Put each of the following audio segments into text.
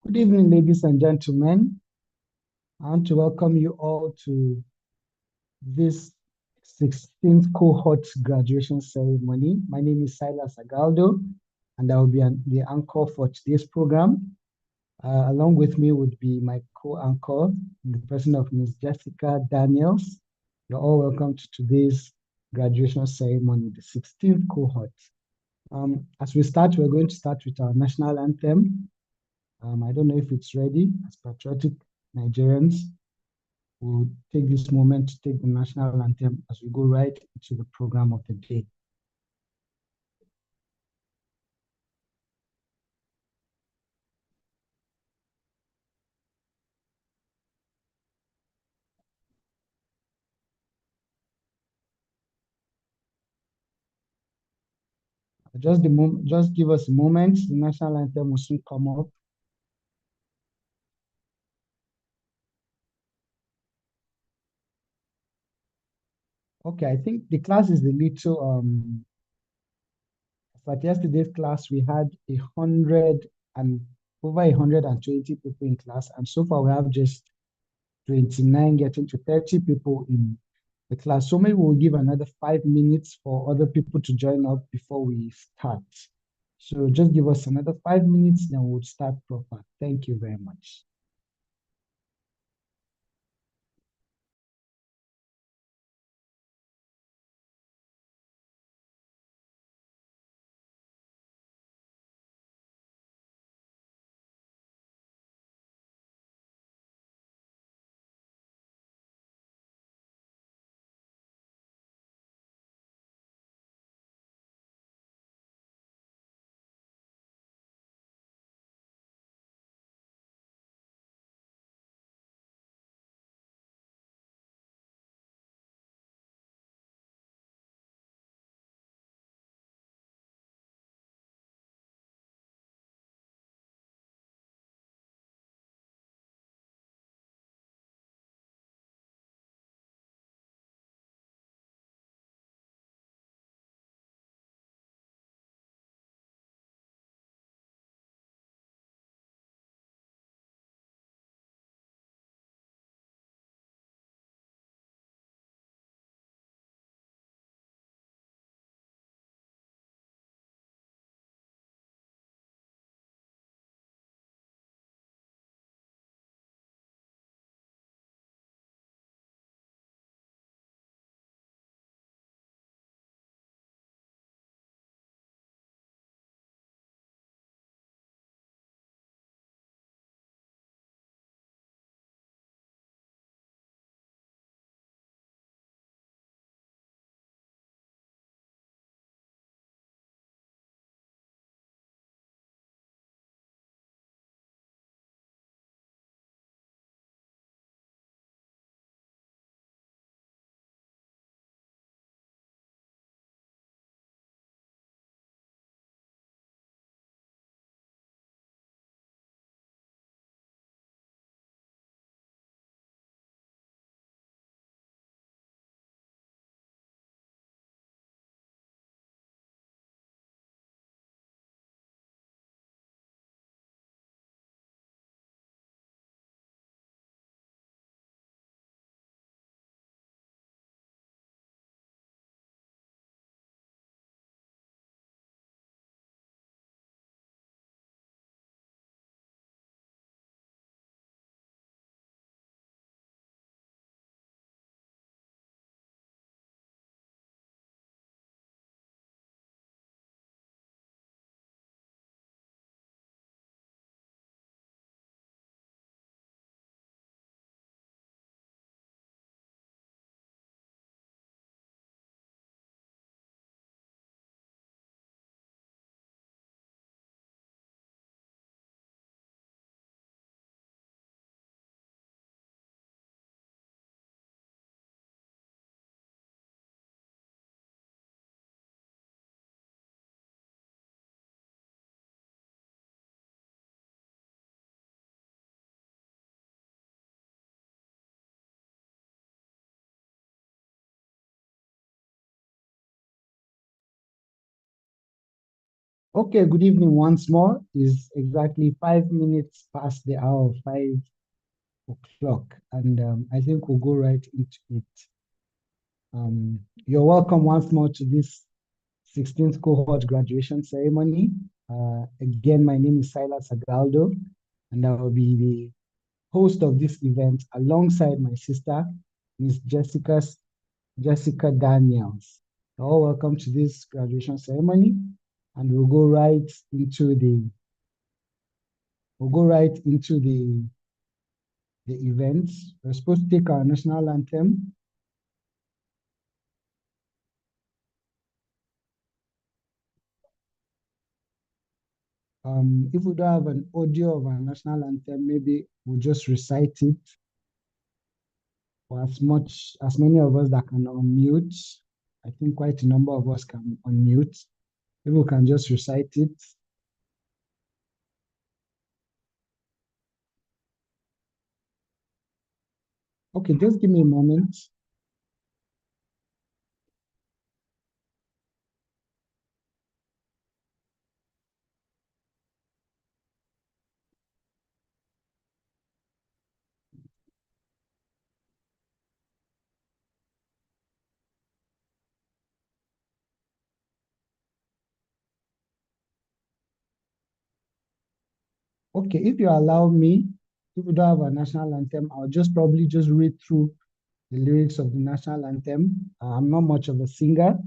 Good evening, ladies and gentlemen. I want to welcome you all to this 16th cohort graduation ceremony. My name is Silas Agaldo, and I will be the anchor for today's program. Along with me would be my co-anchor, in the person of Ms. Jessica Daniels. You're all welcome to today's graduation ceremony, the 16th cohort. As we start, we're going to start with our national anthem. I don't know if it's ready. As patriotic Nigerians, we'll take this moment to take the national anthem as we go right into the program of the day. Just give us a moment. The national anthem will soon come up. Okay, I think the class is a little but yesterday's class we had over 120 people in class, and so far we have just 29 getting to 30 people in the class. So maybe we'll give another 5 minutes for other people to join up before we start. So just give us another 5 minutes, then we'll start proper. Thank you very much. Okay, good evening once more. It's exactly 5 minutes past the hour of 5 o'clock, and I think we'll go right into it. You're welcome once more to this 16th cohort graduation ceremony. Again, my name is Silas Agaldo, and I will be the host of this event alongside my sister, Miss Jessica Daniels. You're all welcome to this graduation ceremony, and we'll go right into the events. We're supposed to take our national anthem. If we don't have an audio of our national anthem, maybe we'll just recite it for as many of us that can unmute. I think quite a number of us can unmute. If we can just recite it. Okay, just give me a moment. Okay, if you allow me, if we don't have a national anthem, I'll just probably just read through the lyrics of the national anthem. I'm not much of a singer,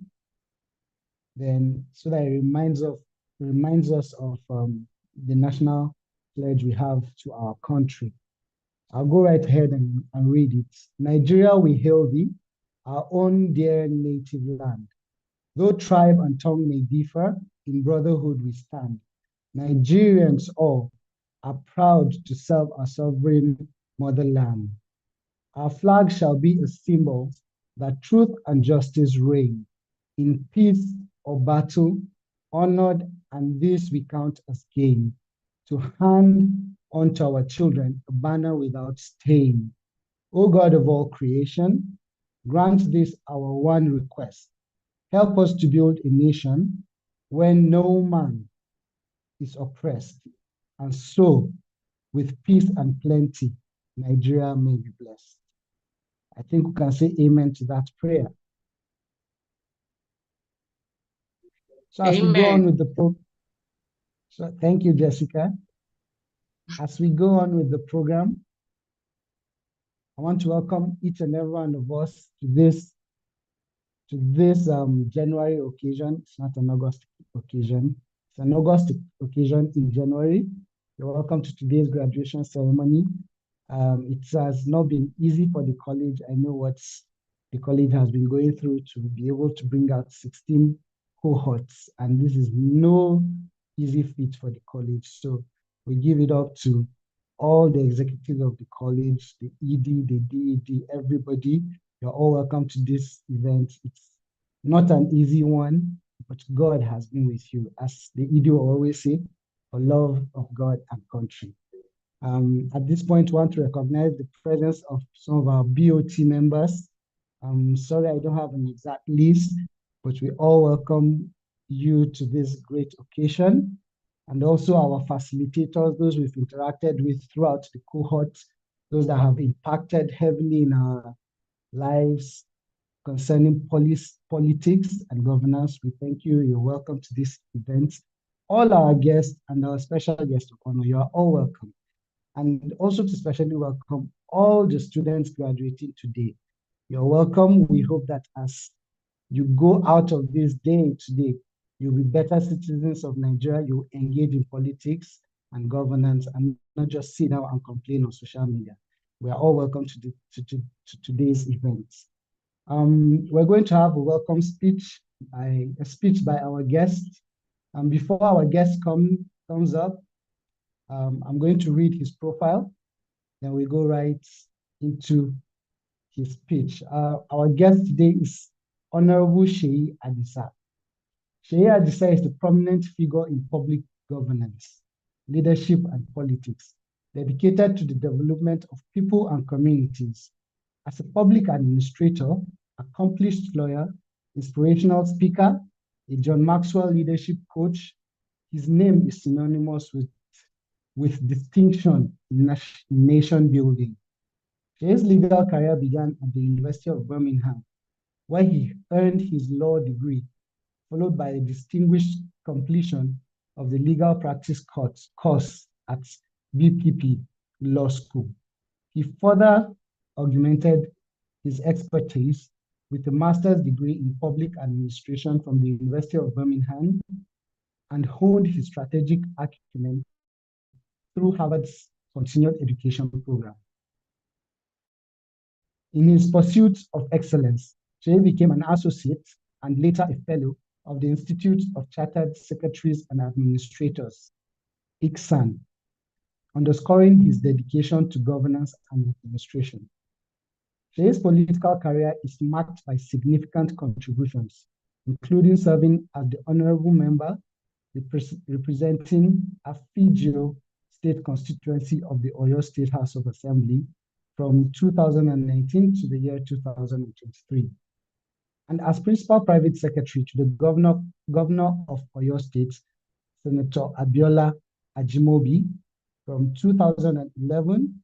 then so that it reminds us of the national pledge we have to our country. I'll go right ahead and read it. Nigeria, we hail thee, our own dear native land. Though tribe and tongue may differ, in brotherhood we stand. Nigerians all are proud to serve our sovereign motherland. Our flag shall be a symbol that truth and justice reign. In peace or battle, honored, and this we count as gain. To hand unto our children a banner without stain. O God of all creation, grant this our one request. Help us to build a nation when no man is oppressed. And so, with peace and plenty, Nigeria may be blessed. I think we can say amen to that prayer. So as we go on with the program, so thank you, Jessica. As we go on with the program, I want to welcome each and every one of us to this January occasion. It's not an August occasion. It's an August occasion in January. You're welcome to today's graduation ceremony. It has not been easy for the college. I know what the college has been going through to be able to bring out 16 cohorts, and this is no easy feat for the college. So we give it up to all the executives of the college, the ED, the DED, everybody. You're all welcome to this event. It's not an easy one, but God has been with you. As the ED will always say, for love of God and country. At this point, I want to recognize the presence of some of our BOT members. I'm sorry I don't have an exact list, but we all welcome you to this great occasion. And also our facilitators, those we've interacted with throughout the cohort, those that have impacted heavily in our lives concerning politics and governance. We thank you. You're welcome to this event. All our guests and our special guest of honor, you are all welcome. And also to specially welcome all the students graduating today. You're welcome. We hope that as you go out of this day today, you'll be better citizens of Nigeria. You'll engage in politics and governance and not just sit down and complain on social media. We are all welcome to today's event. We're going to have a welcome speech by our guest. Before our guest comes up, I'm going to read his profile, then we go right into his speech. Our guest today is Honorable Sheyi Adisa. Sheyi Adisa is a prominent figure in public governance, leadership, and politics, dedicated to the development of people and communities. As a public administrator, accomplished lawyer, inspirational speaker, a John Maxwell leadership coach, His name is synonymous with distinction in nation building. His legal career began at the University of Birmingham, where he earned his law degree, followed by a distinguished completion of the legal practice course at BPP Law School. He further augmented his expertise with a master's degree in public administration from the University of Birmingham and honed his strategic acumen through Harvard's continued education program. In his pursuit of excellence, Jay became an associate and later a fellow of the Institute of Chartered Secretaries and Administrators, ICSAN, underscoring his dedication to governance and administration. Jay's political career is marked by significant contributions, including serving as the honorable member representing Afigio State Constituency of the Oyo State House of Assembly from 2019 to the year 2023, and as Principal Private Secretary to the Governor of Oyo State, Senator Abiola Ajimobi, from 2011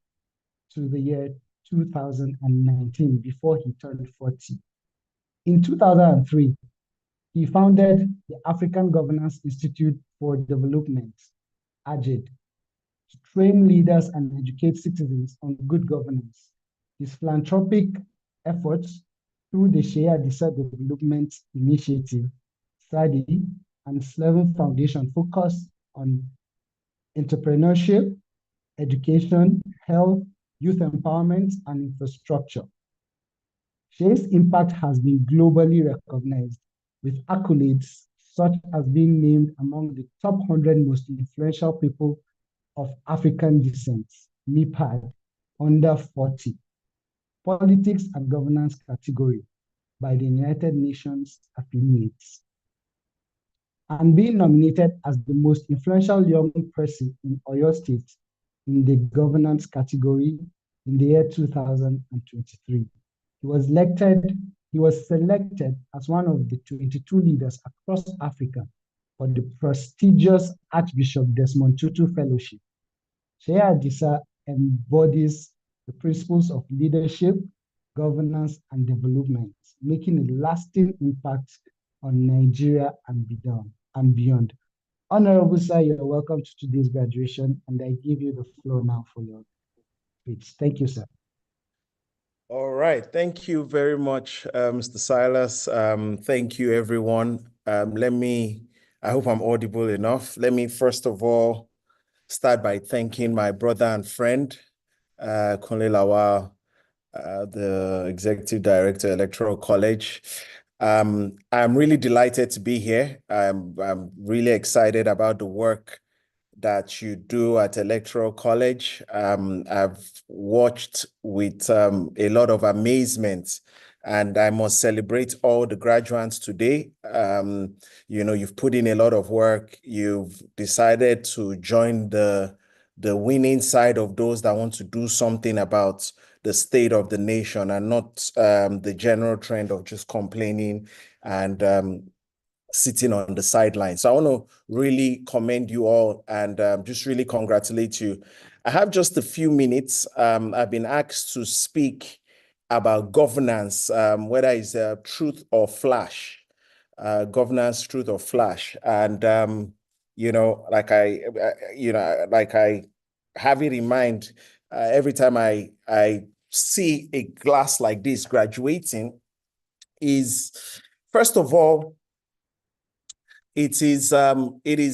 to the year 2019, before he turned 40. In 2003, he founded the African Governance Institute for Development, AGID, to train leaders and educate citizens on good governance. His philanthropic efforts through the Shea Adisa Development Initiative, SADI, and Slevin Foundation focus on entrepreneurship, education, health, youth empowerment, and infrastructure. Shea's impact has been globally recognized with accolades such as being named among the top 100 most influential people of African descent, MIPAD, under 40, politics and governance category by the United Nations affiliates, and being nominated as the most influential young person in Oyo State in the governance category in the year 2023. He was selected as one of the 22 leaders across Africa for the prestigious Archbishop Desmond Tutu Fellowship. Shea Adisa embodies the principles of leadership, governance, and development, making a lasting impact on Nigeria and beyond. Honorable Sir, you're welcome to today's graduation, and I give you the floor now for your speech. Thank you, sir. All right. Thank you very much, Mr. Silas. Thank you, everyone. I hope I'm audible enough. Let me, first of all, start by thanking my brother and friend, Kunle Lawal, the Executive Director, Electoral College. I'm really delighted to be here. I'm really excited about the work that you do at Electoral College. I've watched with a lot of amazement, and I must celebrate all the graduates today. You've put in a lot of work. You've decided to join the winning side of those that want to do something about the state of the nation and not the general trend of just complaining and sitting on the sidelines. So I want to really commend you all and just really congratulate you. I have just a few minutes. I've been asked to speak about governance, whether it's truth or flash, governance, truth or flash. And, like I have it in mind every time I see a class like this graduating is, first of all, it is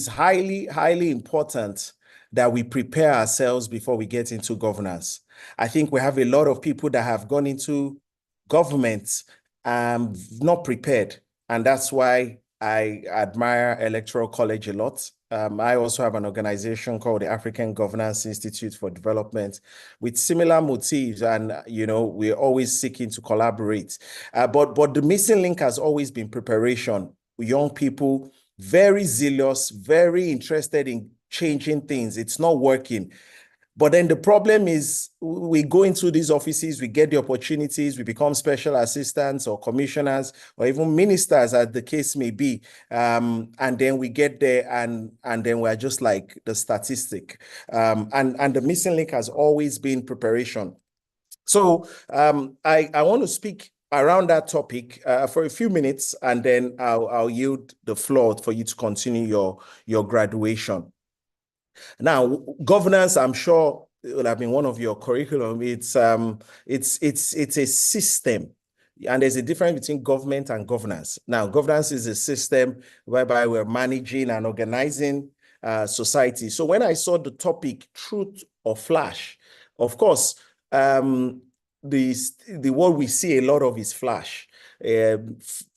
highly, highly important that we prepare ourselves before we get into governance. I think we have a lot of people that have gone into government not prepared. And that's why I admire Electoral College a lot. I also have an organization called the African Governance Institute for Development with similar motives. And, we're always seeking to collaborate. But the missing link has always been preparation. Young people, very zealous, very interested in changing things. It's not working. But then the problem is we go into these offices, we get the opportunities, we become special assistants or commissioners or even ministers, as the case may be. And then we get there and then we're just like the statistic. And the missing link has always been preparation. So I want to speak around that topic for a few minutes, and then I'll yield the floor for you to continue your graduation. Now, governance, I'm sure it will have been one of your curriculum. It's a system, and there's a difference between government and governance. Now, governance is a system whereby we're managing and organizing society. So when I saw the topic, truth or flash, of course, the word we see a lot of is flash.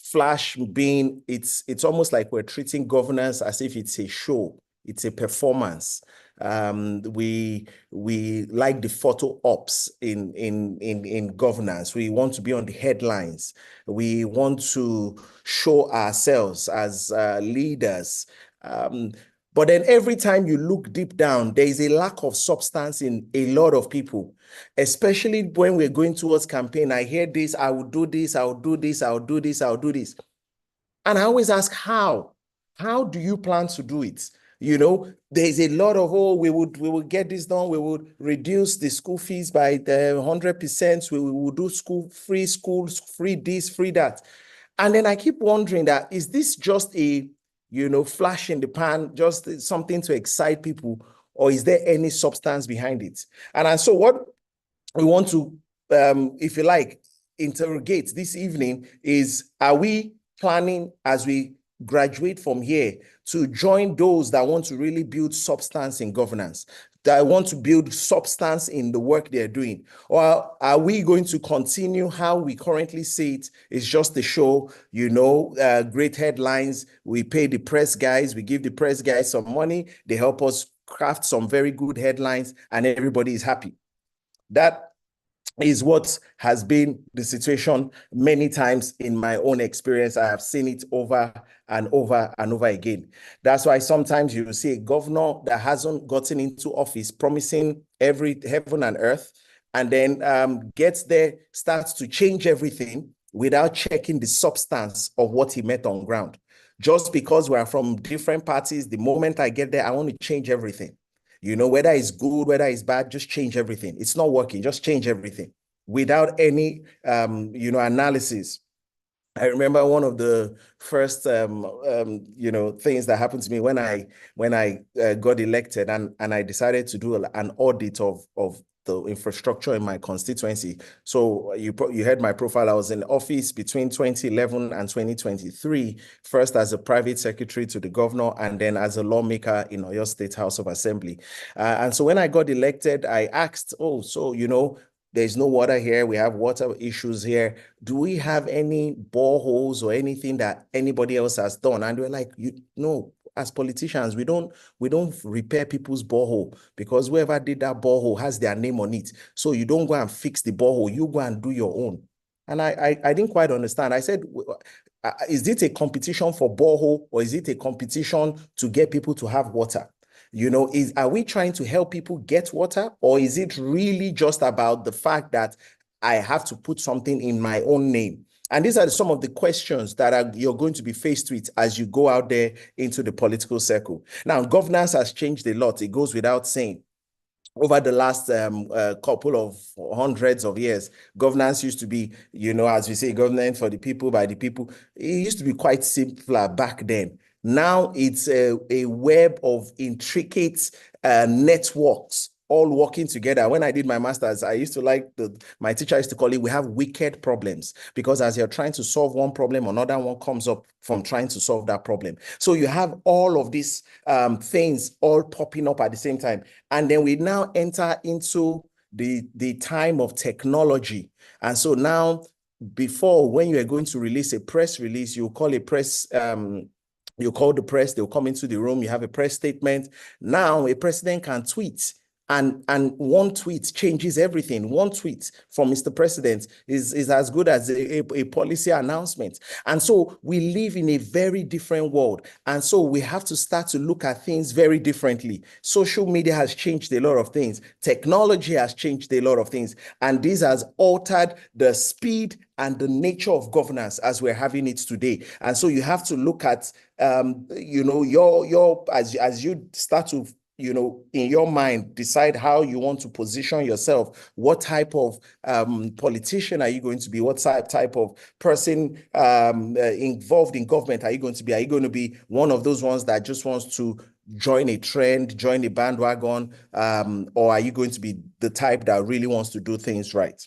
Flash being, it's almost like we're treating governance as if it's a show. It's a performance. We like the photo ops in governance. We want to be on the headlines. We want to show ourselves as leaders. But then every time you look deep down, there is a lack of substance in a lot of people, especially when we're going towards campaign. I hear this, I will do this, I will do this, I will do this, I will do this. And I always ask, how? How do you plan to do it? You know, there's a lot of, oh, we would get this done. We would reduce the school fees by the 100%. We will do schools, free this, free that. And then I keep wondering that, is this just a, flash in the pan, just something to excite people, or is there any substance behind it? And so what we want to, if you like, interrogate this evening is, are we planning as we graduate from here to join those that want to really build substance in governance, that want to build substance in the work they're doing? Or are we going to continue how we currently see it? It's just a show, great headlines. We pay the press guys, we give the press guys some money, they help us craft some very good headlines, and everybody is happy. That is what has been the situation many times in my own experience. I have seen it over and over and over again. That's why sometimes you will see a governor that hasn't gotten into office promising every heaven and earth, and then gets there, starts to change everything without checking the substance of what he met on ground. Just because we are from different parties, the moment I get there, I want to change everything. Whether it's good, whether it's bad, just change everything. It's not working, just change everything without any, analysis. I remember one of the first, things that happened to me when I got elected, and I decided to do an audit of the infrastructure in my constituency. So you heard my profile. I was in office between 2011 and 2023, first as a private secretary to the governor, and then as a lawmaker in Oyo State House of Assembly. And so when I got elected, I asked, there's no water here. We have water issues here. Do we have any boreholes or anything that anybody else has done? And we're like, no, as politicians, we don't repair people's borehole, because whoever did that borehole has their name on it. So you don't go and fix the borehole, you go and do your own. And I didn't quite understand. I said, is it a competition for borehole, or is it a competition to get people to have water? Are we trying to help people get water, or is it really just about the fact that I have to put something in my own name? And these are some of the questions that you're going to be faced with as you go out there into the political circle. Now, governance has changed a lot. It goes without saying. Over the last couple of hundreds of years, governance used to be, as we say, government for the people, by the people. It used to be quite simpler back then. Now it's a web of intricate networks all working together. When I did my master's, I used to my teacher used to call it, we have wicked problems, because as you're trying to solve one problem, another one comes up from trying to solve that problem. So you have all of these things all popping up at the same time. And then we now enter into the time of technology. And so now, before, when you are going to release a press release, you call a press, you call the press, they'll come into the room, you have a press statement. Now a president can tweet And one tweet changes everything. One tweet from Mr. President is as good as a policy announcement. And so we live in a very different world. And so we have to start to look at things very differently. Social media has changed a lot of things. Technology has changed a lot of things. And this has altered the speed and the nature of governance as we're having it today. And so you have to look at, as you start to, in your mind, decide how you want to position yourself. What type of politician are you going to be? What type of person involved in government are you going to be? Are you going to be one of those ones that just wants to join a trend, join a bandwagon, or are you going to be the type that really wants to do things right?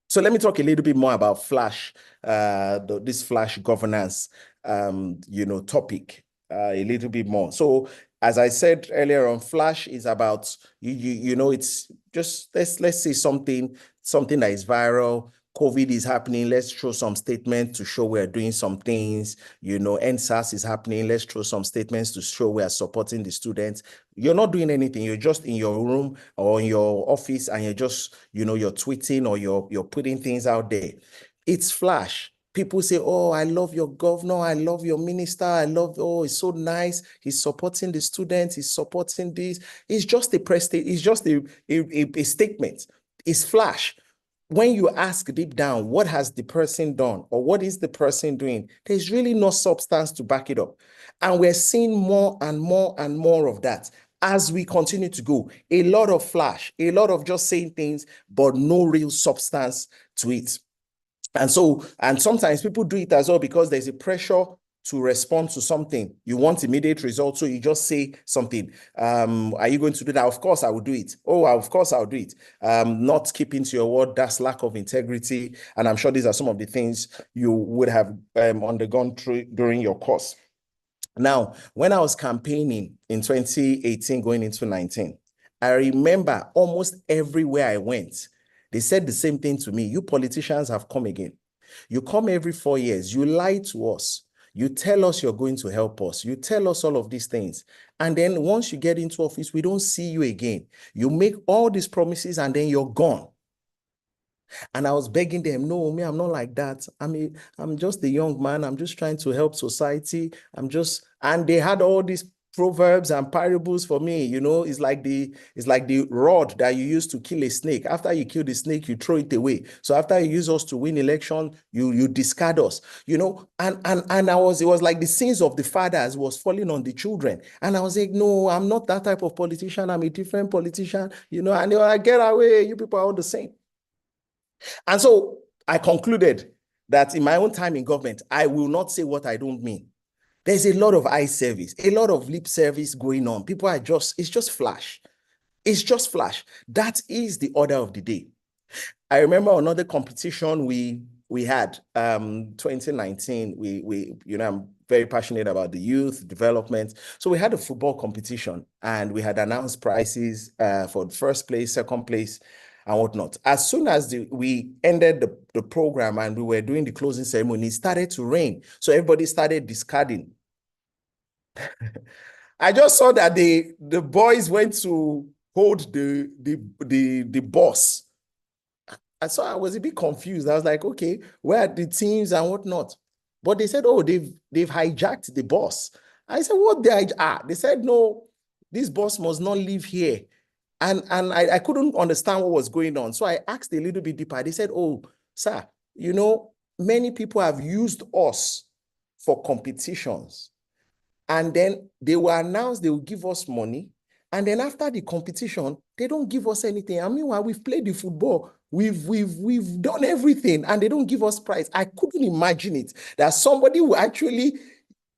So let me talk a little bit more about Flash, this Flash governance, topic a little bit more. So as I said earlier on, Flash is about, it's just, let's say something that is viral. COVID is happening. Let's throw some statements to show we're doing some things. NSAS is happening. Let's throw some statements to show we are supporting the students. You're not doing anything. You're just in your room or in your office, and you're just, you're tweeting or you're putting things out there. It's Flash. People say, oh, I love your governor. I love your minister. Oh, it's so nice. He's supporting the students. He's supporting this. It's just it's just a statement. It's Flash. When you ask deep down, what has the person done or what is the person doing? There's really no substance to back it up. And we're seeing more and more and more of that as we continue to go. A lot of Flash, a lot of just saying things, but no real substance to it. And sometimes people do it as well because there's a pressure to respond to something. You want immediate results, so you just say something. Are you going to do that? Of course, I will do it. Oh, of course, I'll do it. Not keeping to your word, that's lack of integrity. And I'm sure these are some of the things you would have undergone through during your course. Now, when I was campaigning in 2018 going into 19, I remember almost everywhere I went, they said the same thing to me. You politicians have come again. You come every 4 years. You lie to us. You tell us you're going to help us. You tell us all of these things. And then once you get into office, we don't see you again. You make all these promises and then you're gone. And I was begging them, no, me, I'm not like that. I'm just a young man. I'm just trying to help society. And they had all these proverbs and parables for me. It's like the rod that you use to kill a snake. After you kill the snake, you throw it away. So after you use us to win election, you discard us, and it was like the sins of the fathers was falling on the children. And I was like, no, I'm not that type of politician. I'm a different politician, and they were like, get away, you people are all the same. And so I concluded that in my own time in government, I will not say what I don't mean. There's a lot of eye service, a lot of lip service going on. People are it's just Flash. It's just Flash. That is the order of the day. I remember another competition we had, 2019, I'm very passionate about the youth development. So we had a football competition and we had announced prizes for the first place, second place, and whatnot. As soon as we ended the program and we were doing the closing ceremony, it started to rain. So everybody started discarding. I just saw that the boys went to hold the boss. And so I was a bit confused. I was like, okay, where are the teams and whatnot? But they said, oh, they've hijacked the boss. I said, what they said, no, this boss must not live here. And I couldn't understand what was going on. So I asked a little bit deeper. They said, oh, sir, many people have used us for competitions. And then they will announce they will give us money. And then after the competition, they don't give us anything. I mean, while we've played the football, we've done everything and they don't give us prize. I couldn't imagine it, that somebody will actually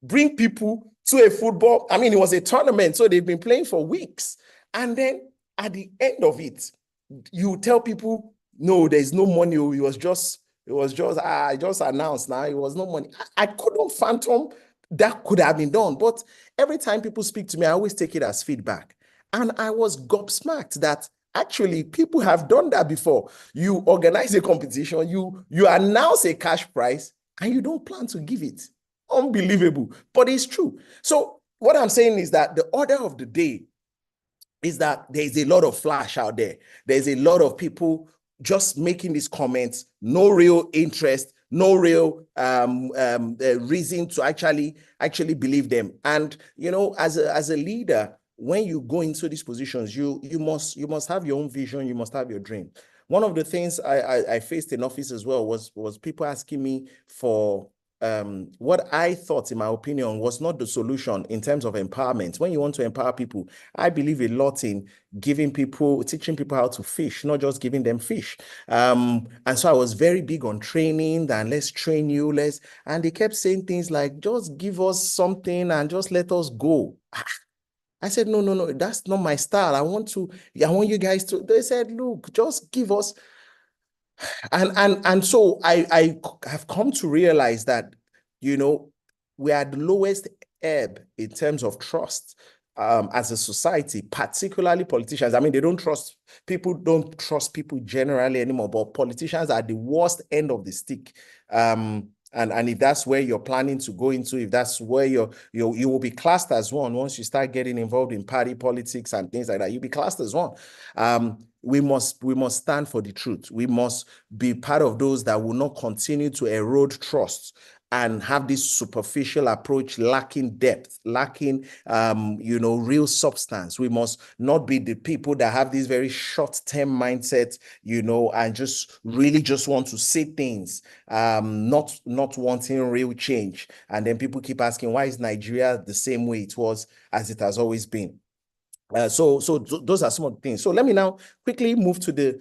bring people to a football. I mean, it was a tournament, so they've been playing for weeks. And then at the end of it, you tell people, no, there's no money. I just announced now, it was no money. I couldn't fathom that could have been done. But every time people speak to me, I always take it as feedback. And I was gobsmacked that actually people have done that before. You organize a competition, you announce a cash prize, and you don't plan to give it. Unbelievable, but it's true. So what I'm saying is that the order of the day is that there's a lot of flash out there. There's a lot of people just making these comments, no real interest, no real reason to actually believe them. And as a leader, when you go into these positions, you must have your own vision, you must have your dream. One of the things I faced in office as well was people asking me for what I thought, in my opinion, was not the solution in terms of empowerment. When you want to empower people, I believe a lot in teaching people how to fish, not just giving them fish. And so I was very big on training, and let's train you, and they kept saying things like, just give us something and just let us go. I said, no, that's not my style. I want you guys to, they said, look, just give us. And so I have come to realize that, we are the lowest ebb in terms of trust as a society, particularly politicians. I mean, people don't trust people generally anymore, but politicians are the worst end of the stick. And if that's where you're planning to go into, if that's where you will be classed as one once you start getting involved in party politics and things like that, you'll be classed as one. We must stand for the truth. We must be part of those that will not continue to erode trust and have this superficial approach, lacking depth, lacking, real substance. We must not be the people that have this very short-term mindset, and just want to say things, not wanting real change. And then people keep asking, why is Nigeria the same way it was as it has always been? So those are some of the things. So let me now quickly move to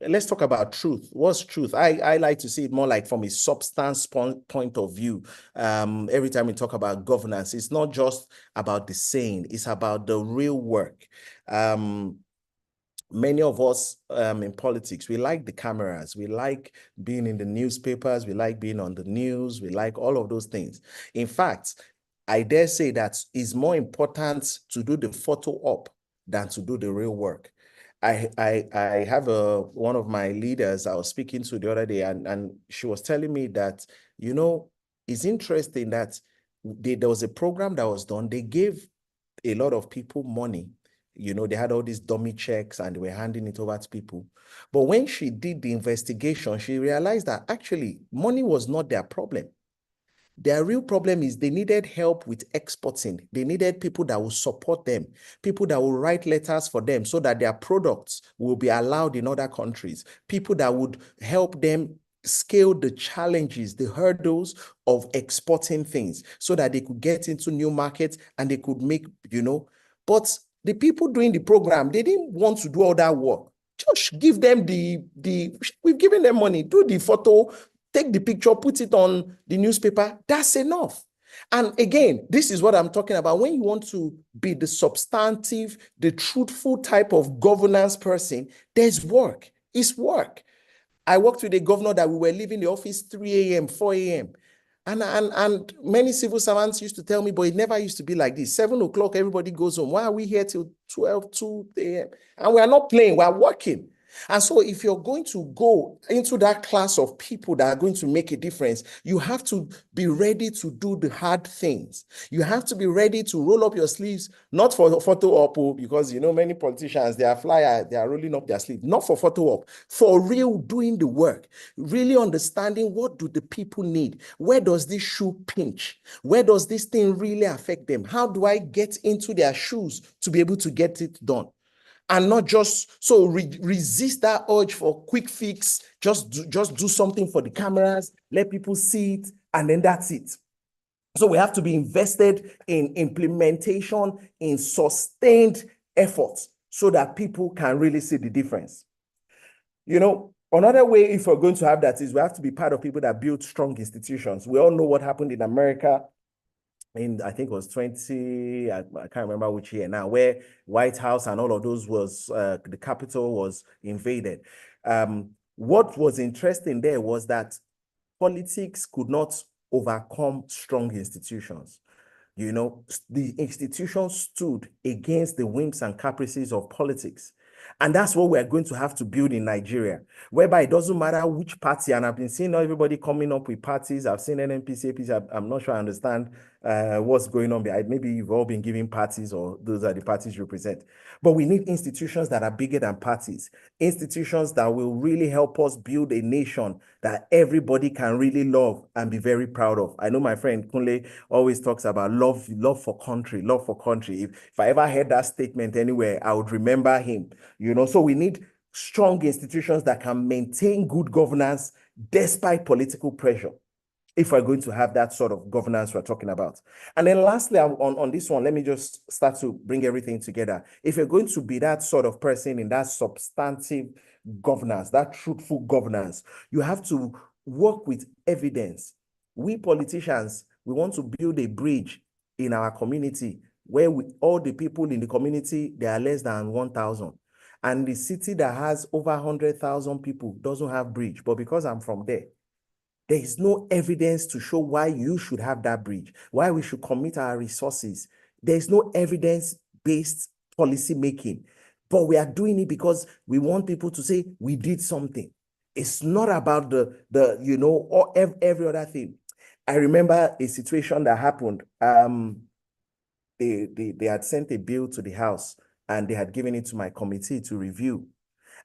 let's talk about truth. What's truth? I like to see it more like from a substance point of view. Every time we talk about governance, it's not just about the saying, it's about the real work. Many of us in politics, we like the cameras, we like being in the newspapers, we like being on the news, we like all of those things. In fact, I dare say that it's more important to do the photo op than to do the real work. I have one of my leaders I was speaking to the other day, and she was telling me that, it's interesting that there was a program that was done. They gave a lot of people money. They had all these dummy checks and they were handing it over to people. But when she did the investigation, she realized that actually money was not their problem. Their real problem is they needed help with exporting. They needed people that will support them, people that will write letters for them so that their products will be allowed in other countries, people that would help them scale the challenges, the hurdles of exporting things so that they could get into new markets and they could make, but the people doing the program, they didn't want to do all that work. Just give them we've given them money, do the photo, take the picture, put it on the newspaper. That's enough. And again, this is what I'm talking about. When you want to be the substantive, the truthful type of governance person, there's work. It's work. I worked with a governor that we were leaving the office 3 a.m., 4 a.m. And many civil servants used to tell me, but it never used to be like this. 7 o'clock, everybody goes home. Why are we here till 12, 2 a.m.? And we are not playing, we are working. And so if you're going to go into that class of people that are going to make a difference, you have to be ready to do the hard things. You have to be ready to roll up your sleeves, not for photo op, because many politicians, they are rolling up their sleeves, not for photo op, for real doing the work, really understanding what do the people need? Where does this shoe pinch? Where does this thing really affect them? How do I get into their shoes to be able to get it done? And not just resist that urge for quick fix, just do something for the cameras, let people see it, and then that's it. So we have to be invested in implementation, in sustained efforts so that people can really see the difference. Another way, if we're going to have that, is we have to be part of people that build strong institutions. We all know what happened in America I think it was I can't remember which year now, where White House and all of those the Capitol was invaded. What was interesting there was that politics could not overcome strong institutions. The institutions stood against the whims and caprices of politics. And that's what we're going to have to build in Nigeria, whereby it doesn't matter which party, and I've been seeing everybody coming up with parties. I've seen NNPC, APC. I'm not sure I understand what's going on behind. Maybe you've all been giving parties, or those are the parties you represent. But we need institutions that are bigger than parties, institutions that will really help us build a nation that everybody can really love and be very proud of. I know my friend Kunle always talks about love for country, love for country. If I ever heard that statement anywhere, I would remember him. So we need strong institutions that can maintain good governance despite political pressure, if we're going to have that sort of governance we're talking about. And then lastly, on this one, let me just start to bring everything together. If you're going to be that sort of person in that substantive governance, that truthful governance, you have to work with evidence. We politicians, we want to build a bridge in our community where all the people in the community, they are less than 1,000. And the city that has over 100,000 people doesn't have bridge. But because I'm from there is no evidence to show why you should have that bridge, why we should commit our resources. There's no evidence-based policy making, but we are doing it because we want people to say we did something. It's not about or every other thing. I remember a situation that happened. They had sent a bill to the House and they had given it to my committee to review.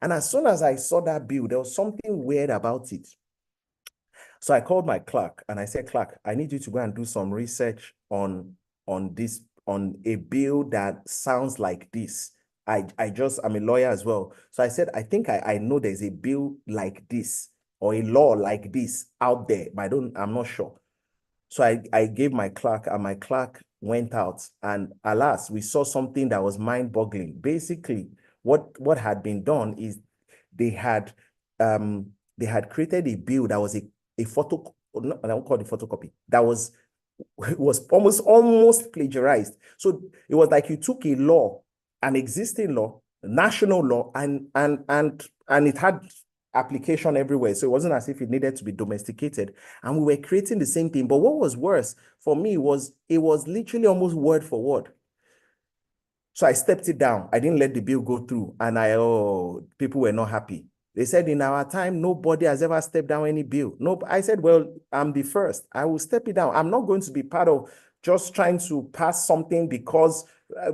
And as soon as I saw that bill, there was something weird about it. So I called my clerk and I said, "Clerk, I need you to go and do some research on a bill that sounds like this." I'm a lawyer as well. So I said, "I think I know there's a bill like this or a law like this out there, but I'm not sure." So I gave my clerk, and my clerk went out, and alas, we saw something that was mind-boggling. Basically, what had been done is they had created a bill that was a photo, I don't call it photocopy, that was almost plagiarized. So it was like you took a law, an existing law, a national law, and it had application everywhere. So it wasn't as if it needed to be domesticated. And we were creating the same thing. But what was worse for me was it was literally almost word for word. So I stepped it down. I didn't let the bill go through. And people were not happy. They said, in our time, nobody has ever stepped down any bill. No, I said, well, I'm the first. I will step it down. I'm not going to be part of just trying to pass something because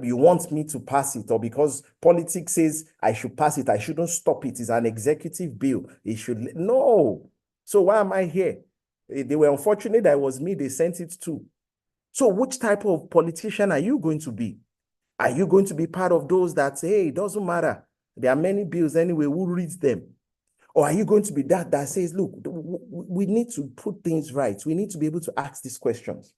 you want me to pass it, or because politics says I should pass it. I shouldn't stop it. It's an executive bill. It should, no. So why am I here? They were unfortunate that it was me they sent it to. So which type of politician are you going to be? Are you going to be part of those that say, hey, it doesn't matter, there are many bills anyway, who reads them? Or are you going to be that says, look, we need to put things right. We need to be able to ask these questions.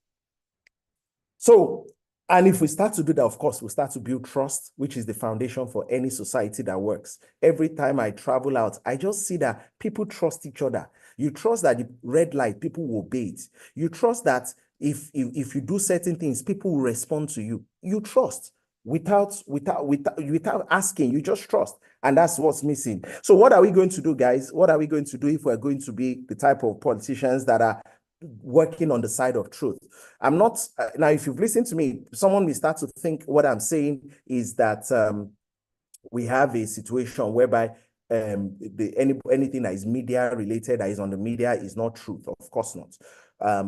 So, and if we start to do that, of course, we'll start to build trust, which is the foundation for any society that works. Every time I travel out, I just see that people trust each other. You trust that the red light, people will obey it. You trust that if you do certain things, people will respond to you. You trust. Without asking, you just trust. And that's what's missing. So what are we going to do, guys? What are we going to do if we're going to be the type of politicians that are working on the side of truth? I'm not, now if you've listened to me, someone will start to think what I'm saying is that we have a situation whereby anything that is media related, that is on the media, is not truth. Of course not.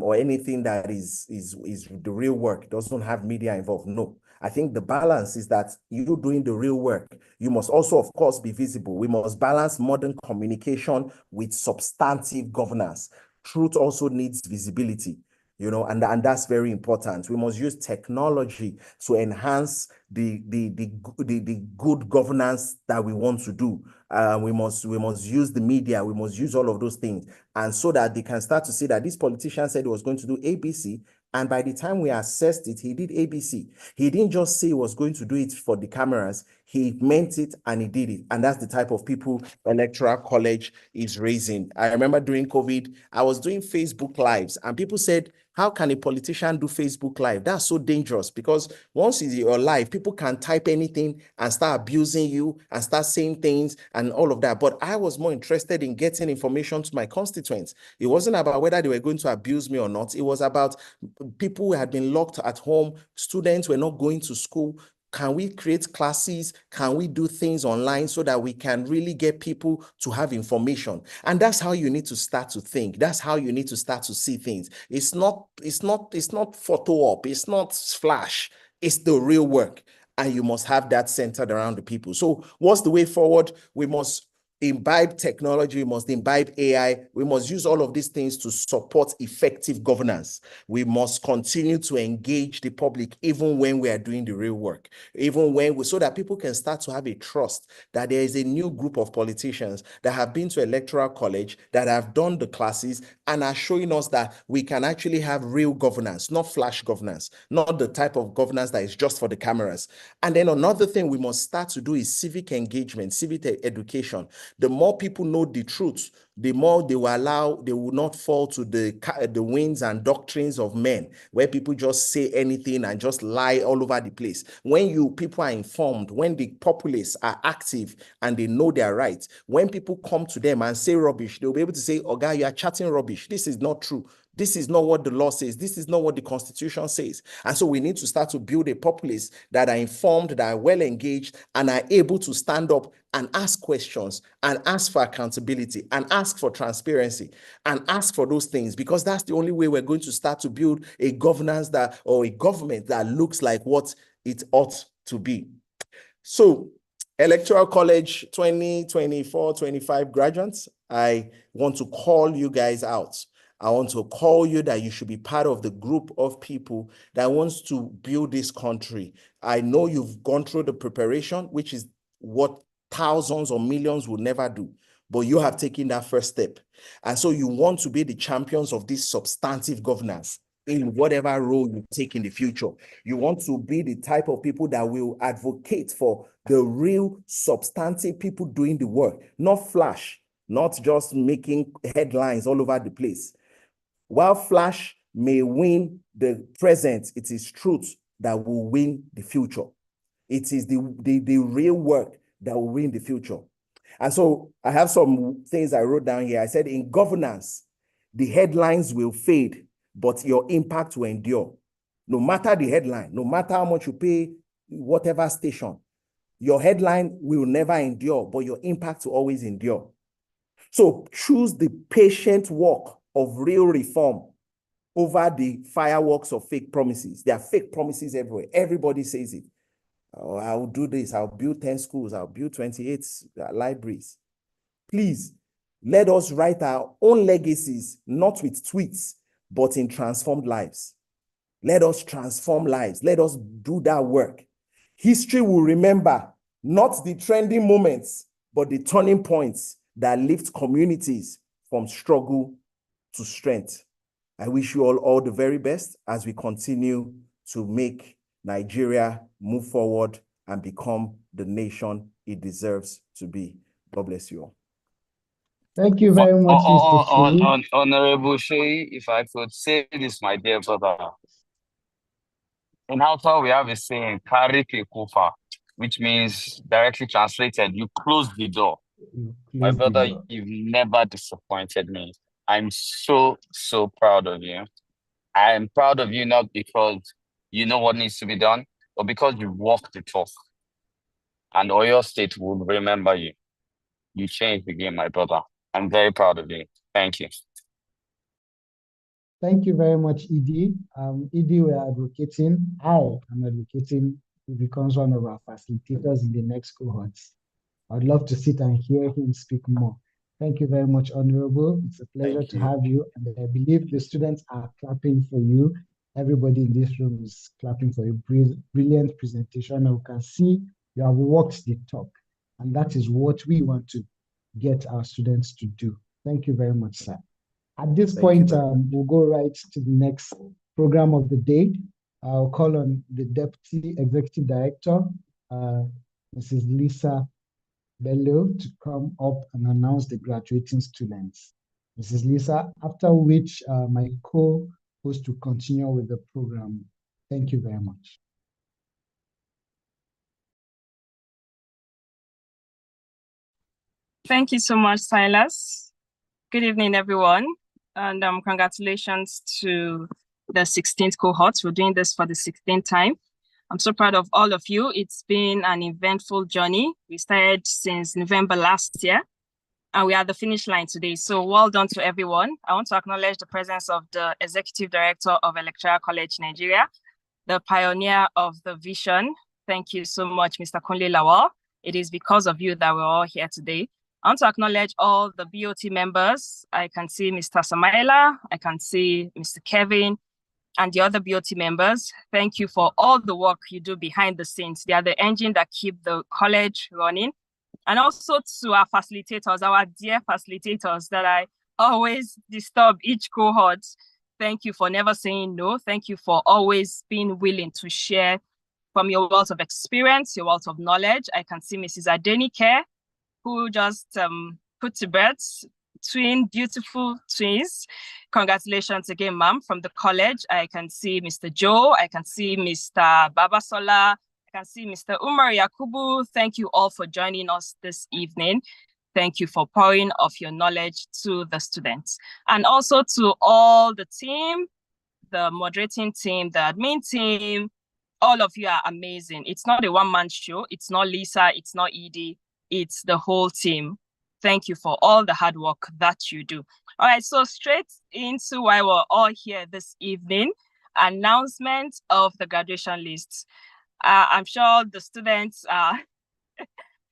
Or anything that is the real work doesn't have media involved. No. I think the balance is that you doing the real work, you must also, of course, be visible. We must balance modern communication with substantive governance. Truth also needs visibility, and that's very important. We must use technology to enhance the good governance that we want to do. We must use the media. We must use all of those things, and so that they can start to see that this politician said he was going to do ABC, and by the time we assessed it, he did ABC. He didn't just say he was going to do it for the cameras. He meant it and he did it. And that's the type of people Electoral College is raising. I remember during COVID, I was doing Facebook Lives and people said, how can a politician do Facebook Live? That's so dangerous, because once you're live, people can type anything and start abusing you and start saying things and all of that. But I was more interested in getting information to my constituents. It wasn't about whether they were going to abuse me or not. It was about people who had been locked at home. Students were not going to school. Can we create classes? Can we do things online so that we can really get people to have information? And that's how you need to start to think. That's how you need to start to see things. It's not photo op, it's not flash, it's the real work. And you must have that centered around the people. So what's the way forward? We must imbibe technology, we must imbibe AI, we must use all of these things to support effective governance. We must continue to engage the public even when we are doing the real work, so that people can start to have a trust that there is a new group of politicians that have been to electoral college, that have done the classes and are showing us that we can actually have real governance, not flash governance, not the type of governance that is just for the cameras. And then another thing we must start to do is civic engagement, civic education. The more people know the truth, the more they will not fall to the winds and doctrines of men, where people just say anything and just lie all over the place. When people are informed, when the populace are active and they know their rights, when people come to them and say rubbish, they'll be able to say, "Oh, guy, you are chatting rubbish. This is not true. This is not what the law says. This is not what the Constitution says." And so we need to start to build a populace that are informed, that are well engaged, and are able to stand up and ask questions and ask for accountability and ask for transparency and ask for those things, because that's the only way we're going to start to build a governance or a government that looks like what it ought to be. So, Electoral College 2024-25 graduates, I want to call you guys out. I want to call you that you should be part of the group of people that wants to build this country. I know you've gone through the preparation, which is what thousands or millions will never do, but you have taken that first step. And so you want to be the champions of this substantive governance in whatever role you take in the future. You want to be the type of people that will advocate for the real substantive people doing the work, not flash, not just making headlines all over the place. While flash may win the present, it is truth that will win the future. It is the real work that will win the future. And so I have some things I wrote down here. I said, in governance, the headlines will fade, but your impact will endure. No matter the headline, no matter how much you pay, whatever station, your headline will never endure, but your impact will always endure. So choose the patient work of real reform over the fireworks of fake promises. There are fake promises everywhere. Everybody says it. Oh, I'll do this. I'll build 10 schools. I'll build 28 libraries. Please, let us write our own legacies, not with tweets, but in transformed lives. Let us transform lives. Let us do that work. History will remember not the trending moments, but the turning points that lift communities from struggle to strength. I wish you all the very best as we continue to make Nigeria move forward and become the nation it deserves to be. God bless you all. Thank you very much, Mr. Sui. Honorable Shui, if I could say this, my dear brother. In Hausa, we have a saying, "Kari ke kofa," which means, directly translated, you close the door. My brother, you've never disappointed me. I'm so, so proud of you. I am proud of you not because you know what needs to be done, but because you walk the talk. And Oyo State will remember you. You changed the game, my brother. I'm very proud of you. Thank you. Thank you very much, Edie. Edie, we are advocating. I am advocating he becomes one of our facilitators in the next cohorts. I'd love to sit and hear him speak more. Thank you very much, Honorable. It's a pleasure to have you. And I believe the students are clapping for you. Everybody in this room is clapping for your brilliant presentation. You can see you have walked the talk. And that is what we want to get our students to do. Thank you very much, sir. At this point, we'll go right to the next program of the day. I'll call on the Deputy Executive Director, Mrs. Lisa Bello, to come up and announce the graduating students. Mrs. Lisa, after which my co-host will continue with the program. Thank you very much. Thank you so much, Silas. Good evening, everyone. And congratulations to the 16th cohort. We're doing this for the 16th time. I'm so proud of all of you. It's been an eventful journey. We started since November last year, and we are at the finish line today. So well done to everyone. I want to acknowledge the presence of the Executive Director of Electoral College Nigeria, the pioneer of the vision. Thank you so much, Mr. Kunle Lawal. It is because of you that we're all here today. I want to acknowledge all the BOT members. I can see Mr. Samaila, I can see Mr. Kevin, and the other BOT members. Thank you for all the work you do behind the scenes. They are the engine that keep the college running. And also to our facilitators, our dear facilitators that I always disturb each cohort. Thank you for never saying no. Thank you for always being willing to share from your wealth of experience, your wealth of knowledge. I can see Mrs. Adenike, who just put to bed beautiful twins. Congratulations again, ma'am, from the college. I can see Mr. Joe, I can see Mr. Babasola, I can see Mr. Umar Yakubu. Thank you all for joining us this evening. Thank you for pouring of your knowledge to the students. And also to all the team, the moderating team, the admin team, all of you are amazing. It's not a one-man show. It's not Lisa, it's not Edie, it's the whole team. Thank you for all the hard work that you do. All right, so straight into why we're all here this evening, announcement of the graduation list. I'm sure the students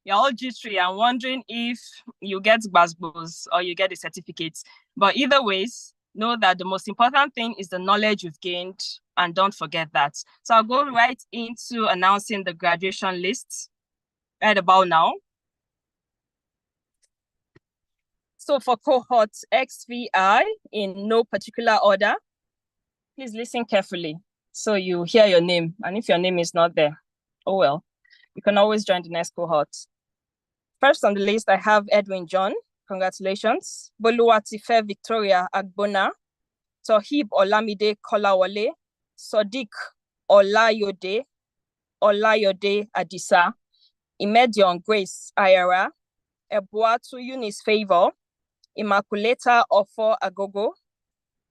you're all jittery and wondering if you get BASBOs or you get a certificate. But either ways, know that the most important thing is the knowledge you've gained, and don't forget that. So I'll go right into announcing the graduation list right about now. So for cohort XVI, in no particular order, please listen carefully so you hear your name. And if your name is not there, oh well, you can always join the next cohort. First on the list, I have Edwin John. Congratulations. Boluwatife Victoria Agbona. Tohib Olamide Kolawole. Sodiq Olayode Adisa. Imedion Grace Ayara. Ebuatu Eunice Favor. Immaculata Ofo Agogo.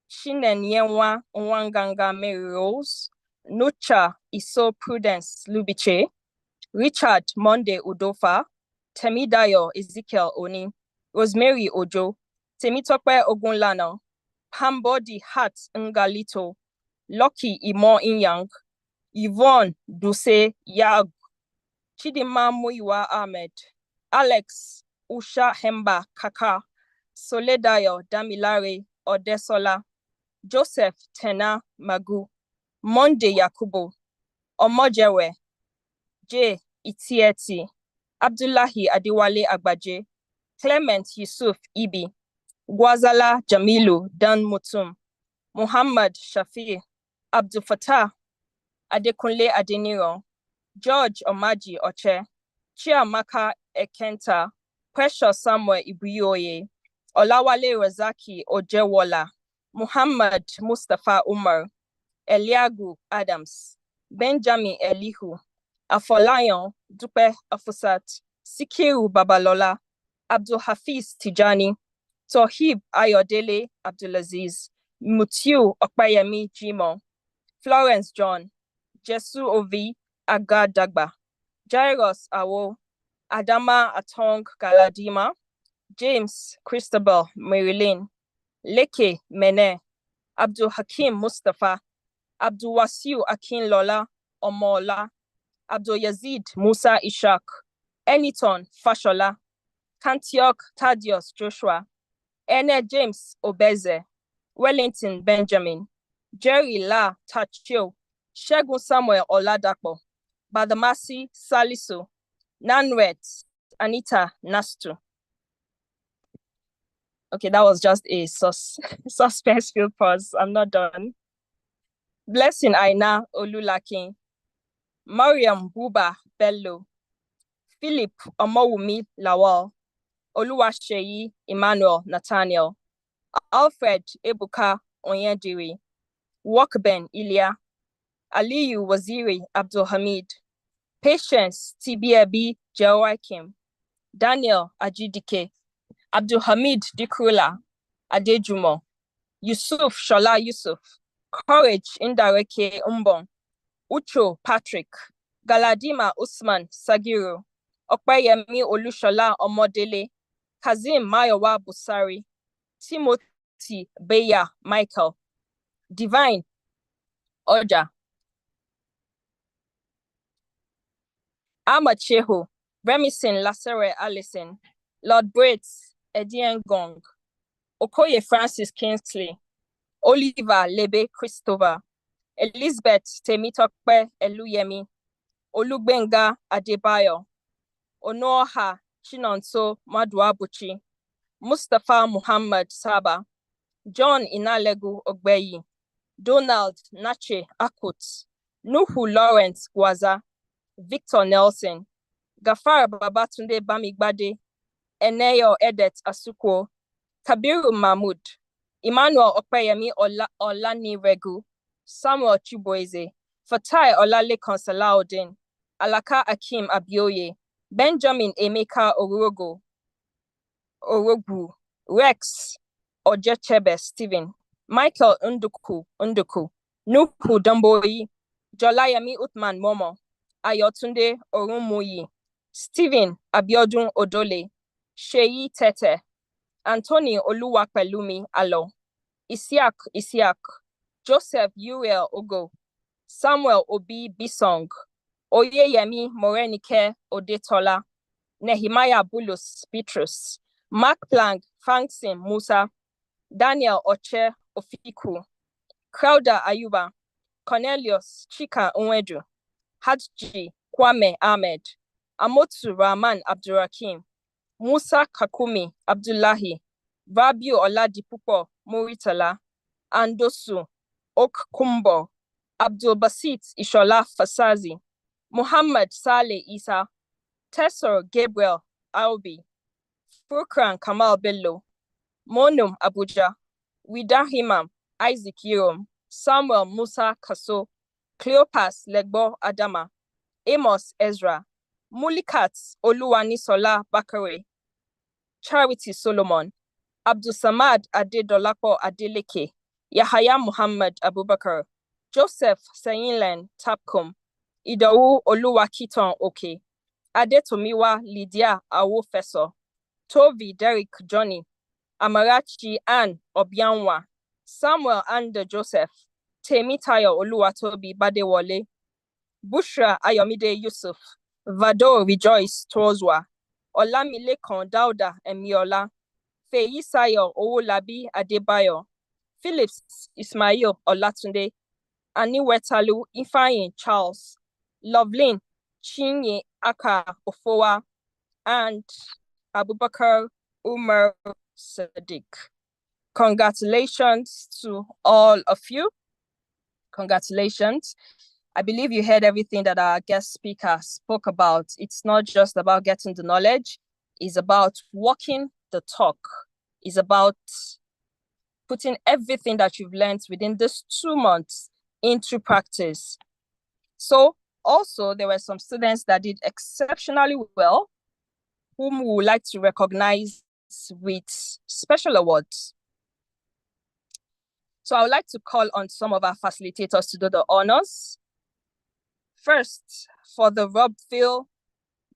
Shinenyenwa Nwanganga Mary Rose. Nucha Iso Prudence Lubiche. Richard Monde Udofa. Temidayo Ezekiel Oni. Rosemary Ojo. Temitope Ogunlana. Pambodi Hat Ngalito. Lucky Imo Inyang. Yvonne Duse Yag. Chidima Muiwa Ahmed. Alex Usha Hemba Kaka. Soledayo Damilare Odesola. Joseph Tena Magu. Monde Yakubo. Omojewe. J. Itieti. Abdullahi Adiwale Agbaje. Clement Yusuf Ibi. Gwazala Jamilu Dan Mutum. Muhammad Shafi. Abdul Fattah Adekunle Adeniro. George Omaji Oche. Chiamaka Ekenta. Precious Samuel Ibuyoye. Olawale Razaki Ojewola. Muhammad Mustafa Umar. Eliagu Adams. Benjamin Elihu. Afolayan Dupe Afusat. Sikiru Babalola. Abdul Hafiz Tijani. Tohib Ayodele Abdulaziz. Mutiu Okpayemi Jimo. Florence John. Jesu Ovi Agadagba. Jairus Awo. Adama Atong Galadima. James Christabel Marilyn. Leke Mene. Abdul Hakim Mustafa. Abdul Wasiu Akinlola Omola. Abdul Yazid Musa Ishak. Eniton Fashola. Kantiok Thaddeus Joshua. Ene James Obeze. Wellington Benjamin. Jerry La Tachio. Shegun Samuel Oladapo. Badamasi Salisu. Nanwet Anita Nastu. Okay, that was just a suspense-filled pause. I'm not done. Blessing Aina Olulakin. Mariam Buba Bello. Philip Omowumi Lawal. Oluwaseyi Emmanuel Nathaniel. Alfred Ebuka Onyediri. Walkben Ilya. Aliyu Waziri Abdul Hamid. Patience Tibiebi Jehoiakim. Daniel Ajidike. Abdul Hamid Dikrula Adejumo. Yusuf Shola Yusuf. Courage Indareke Umbon. Ucho Patrick, Galadima Usman Sagiru, Opeyemi Olushola Omodele, Kazim Mayowa Busari, Timothy Beya Michael, Divine Oja, Amachehu, Remison Lasere Allison, Lord Brits Edian Gong, Okoye Francis Kingsley, Oliver Lebe Christopher, Elizabeth Temitokpe Eluyemi, Olugbenga Adebayo, Onoha Chinonso Maduabuchi, Mustafa Muhammad Saba, John Inalegu Ogbeyi, Donald Nache Akut, Nuhu Lawrence Gwaza, Victor Nelson, Gafar Babatunde Bamigbade, Eneyo Edet Asuko, Kabiru Mahmood, Emmanuel Opeyemi Olaniregu, Samuel Chiboeze, Fatai Olalekan Salaudin, Alaka Akim Abioye, Benjamin Emeka Orogu, Rex Ojechebe Stephen, Michael Unduku, Nuhu Damboyi, Jolayemi Utman Momo, Ayotunde Orumuyi, Stephen Abiodun Odole, Sheyi Tete, Anthony Oluwapelumi Alo, Isiak, Joseph Uriel Ogo, Samuel Obi Bisong, Oyeyemi Morenike Odetola, Nehemiah Bulus Petrus, Mark Plank Fangsim Musa, Daniel Oche Ofiku, Crowder Ayuba, Cornelius Chika Unwedu, Hadji Kwame Ahmed, Amotu Rahman Abdurakim, Musa Kakumi Abdullahi, Rabiu Oladipupo Muritala, Andosu Okkumbo, Abdul Basit Ishola Fasazi, Muhammad Saleh Isa, Tessor Gabriel Albi, Furkran Kamal Bello, Monum Abuja, Wida Himam Isaac Yirom, Samuel Musa Kaso, Cleopas Legbo Adama, Amos Ezra, Mulikat Oluwanisola Bakare, Charity Solomon, Abdul Samad Adedolapo Adeleke, Yahaya Muhammad Abubakar, Joseph Sayinlen Tapcom, Idawu Oluwakiton Oke, Adetomiwa Lydia Awofeso, Tovi Derek Johnny, Amarachi Ann Obianwa, Samuel Anda Joseph, Temitayo Oluwatobi Badewole, Bushra Ayomide Yusuf, Vado Rejoice Tozwa, Olamilekan Dauda Emiola, Feyisayo Owolabi Adebayo, Phillips Ismail Olatunde, Aniwetalu Ifeanyi Charles, Lovelyn Chinye Aka Ofowa, and Abubakar Umar Sadiq. Congratulations to all of you. Congratulations. I believe you heard everything that our guest speaker spoke about. It's not just about getting the knowledge, it's about walking the talk. It's about putting everything that you've learned within this 2 months into practice. So also there were some students that did exceptionally well, whom we would like to recognize with special awards. So I would like to call on some of our facilitators to do the honors. First, for the Robville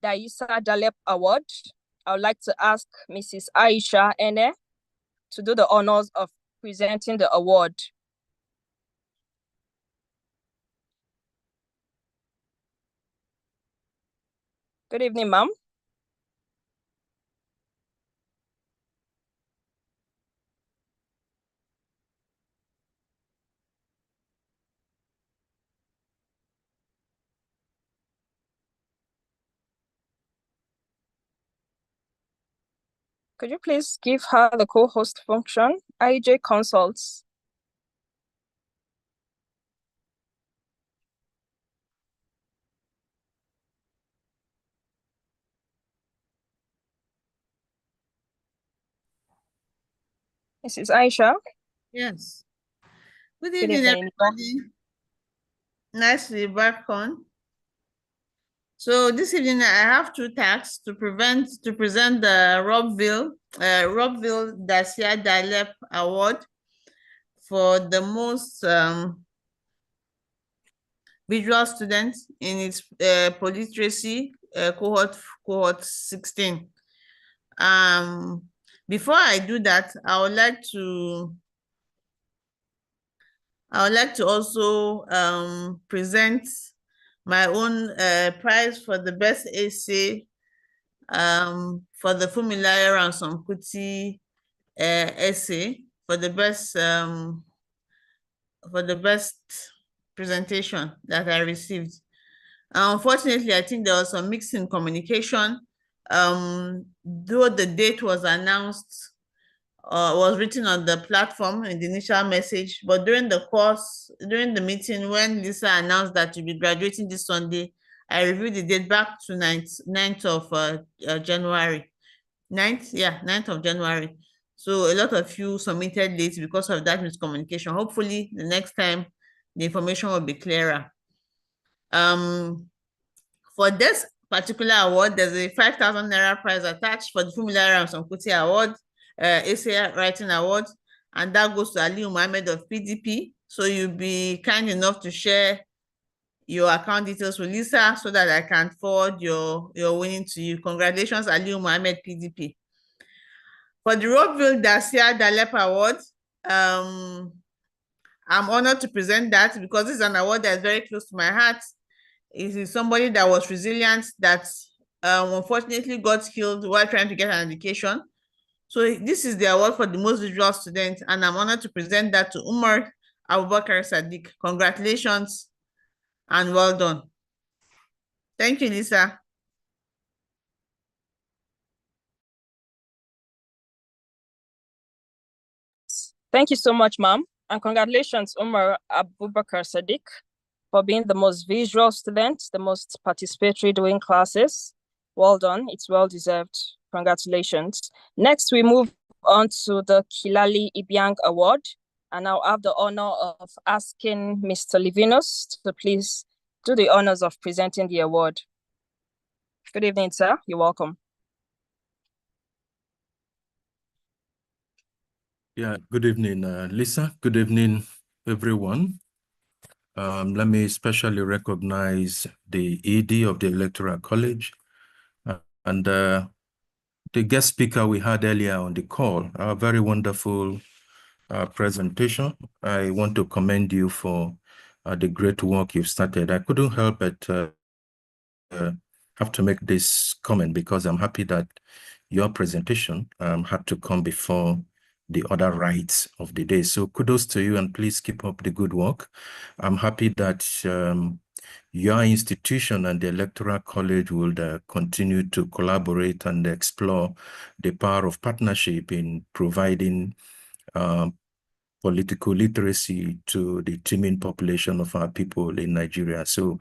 Daisa Dalep Award, I would like to ask Mrs. Aisha Ene to do the honors of presenting the award. Good evening, ma'am. Could you please give her the co-host function, IJ Consults? Mrs. Aisha? Yes. Good Good evening, evening. everybody. Nice to be back on. So this evening I have 2 tasks to present the Robville Dacia Dalep Award for the most visual students in its polyteracy cohort 16. Before I do that, I would like to also present my own prize for the best essay for the Fumilayo Ransom Kuti essay for the best presentation that I received. Unfortunately, I think there was some mix in communication. Though the date was announced, was written on the platform in the initial message, but during the meeting, when Lisa announced that you'll be graduating this Sunday, I reviewed the date back to 9th of January. 9th of January. So a lot of you submitted late because of that miscommunication. Hopefully, the next time the information will be clearer. For this particular award, there's a 5,000 Naira prize attached for the Fumilayo Ransom Kuti Award, essay writing award, and that goes to Aliu Mohammed of PDP. So you'll be kind enough to share your account details with Lisa so that I can forward your winning to you. Congratulations, Aliu Mohammed, PDP. For the Rockville Dacia Dalep Award, I'm honored to present that because this is an award that is very close to my heart. It is somebody that was resilient, that unfortunately got killed while trying to get an education. So this is the award for the most visual student, and I'm honored to present that to Umar Abubakar Sadiq. Congratulations and well done. Thank you, Lisa. Thank you so much, ma'am. And congratulations, Umar Abubakar Sadiq, for being the most visual student, the most participatory doing classes. Well done. It's well deserved. Congratulations. Next, we move on to the Kilali Ibiang Award. And I'll have the honor of asking Mr. Livinus to please do the honors of presenting the award. Good evening, sir. You're welcome. Yeah, good evening, Lisa. Good evening, everyone. Let me especially recognize the ED of the Electoral College and the guest speaker we had earlier on the call. A very wonderful presentation. I want to commend you for the great work you've started. I couldn't help but have to make this comment because I'm happy that your presentation had to come before the other rights of the day. So kudos to you and please keep up the good work. I'm happy that your institution and the Electoral College will continue to collaborate and explore the power of partnership in providing political literacy to the teeming population of our people in Nigeria. So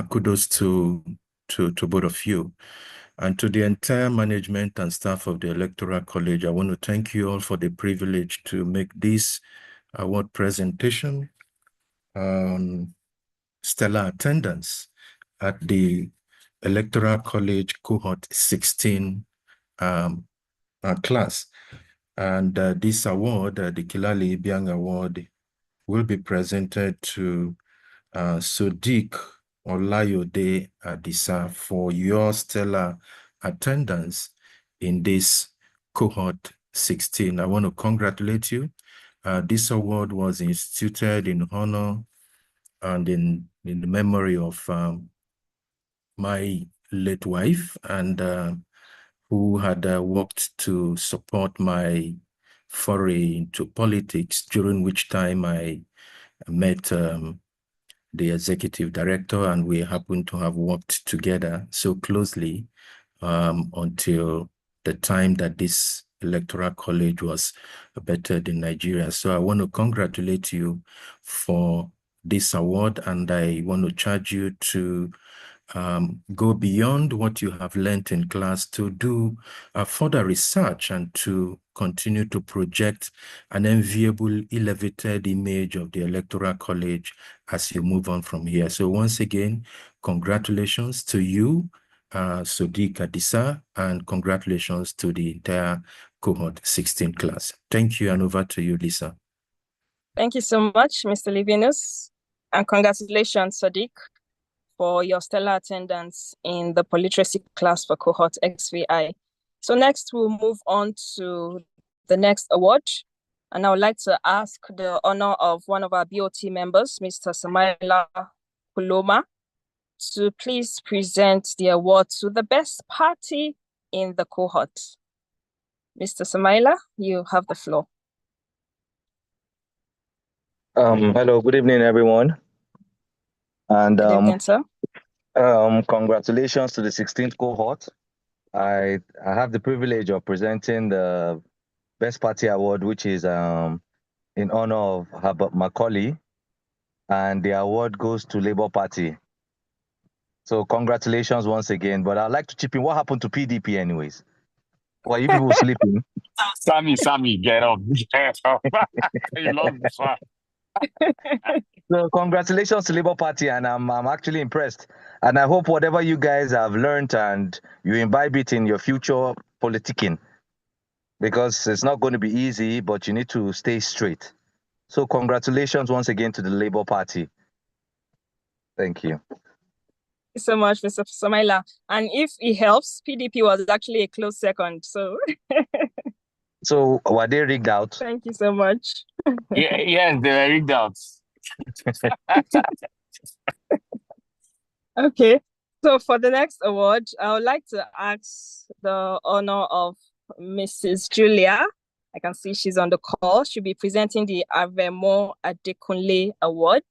kudos to both of you. And to the entire management and staff of the Electoral College, I want to thank you all for the privilege to make this award presentation. Stellar attendance at the Electoral College Cohort 16 class. And this award, the Kilali Ibiang Award, will be presented to Sodiq Olayode Adisa for your stellar attendance in this Cohort 16. I want to congratulate you. This award was instituted in honor and in the memory of my late wife, and who had worked to support my foray into politics, during which time I met the executive director, and we happen to have worked together so closely until the time that this Electoral College was bettered in Nigeria. So I want to congratulate you for this award, and I want to charge you to go beyond what you have learned in class to do further research and to continue to project an enviable, elevated image of the Electoral College as you move on from here. So once again, congratulations to you, Sodiq Adisa, and congratulations to the entire Cohort 16 class. Thank you, and over to you, Lisa. Thank you so much, Mr. Livinus. And congratulations, Sadiq, for your stellar attendance in the polyteracy class for Cohort XVI. So next we'll move on to the next award. And I would like to ask the honor of one of our BOT members, Mr. Samaila Kuloma, to please present the award to the best party in the cohort. Mr. Samaila, you have the floor. Hello, good evening, everyone. And Good evening, sir. congratulations to the 16th cohort. I have the privilege of presenting the Best Party Award, which is in honor of Herbert Macaulay, and the award goes to Labour Party. So congratulations once again. But I'd like to chip in. What happened to PDP, anyways? Were you people sleeping? Sammy, get up. Get up. You lost the fight. So congratulations to Labour Party, and I'm actually impressed. And I hope whatever you guys have learned and you imbibe it in your future politicking, because it's not going to be easy, but you need to stay straight. So congratulations once again to the Labour Party. Thank you. Thank you so much, Mr. Samaila. And if it helps, PDP was actually a close second. So So were they rigged out? thank you so much. Yes, they were rigged out. Okay. So for the next award, I would like to ask the honor of Mrs. Julia. I can see she's on the call. She'll be presenting the Avemo Adekunle Award.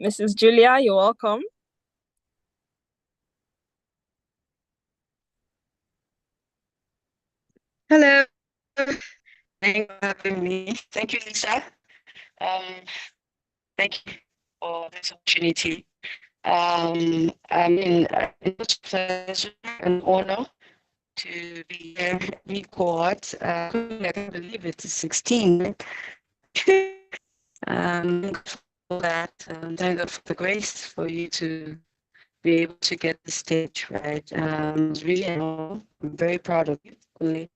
Mrs. Julia, you're welcome. Hello. Thank you for having me. Thank you, Lisa. Thank you for this opportunity. It's a pleasure and honor to be here in cohort. I can't believe it's 16. For that, thank God for the grace for you to be able to get the stage right. It's really an honor. I'm very proud of you, Kunle.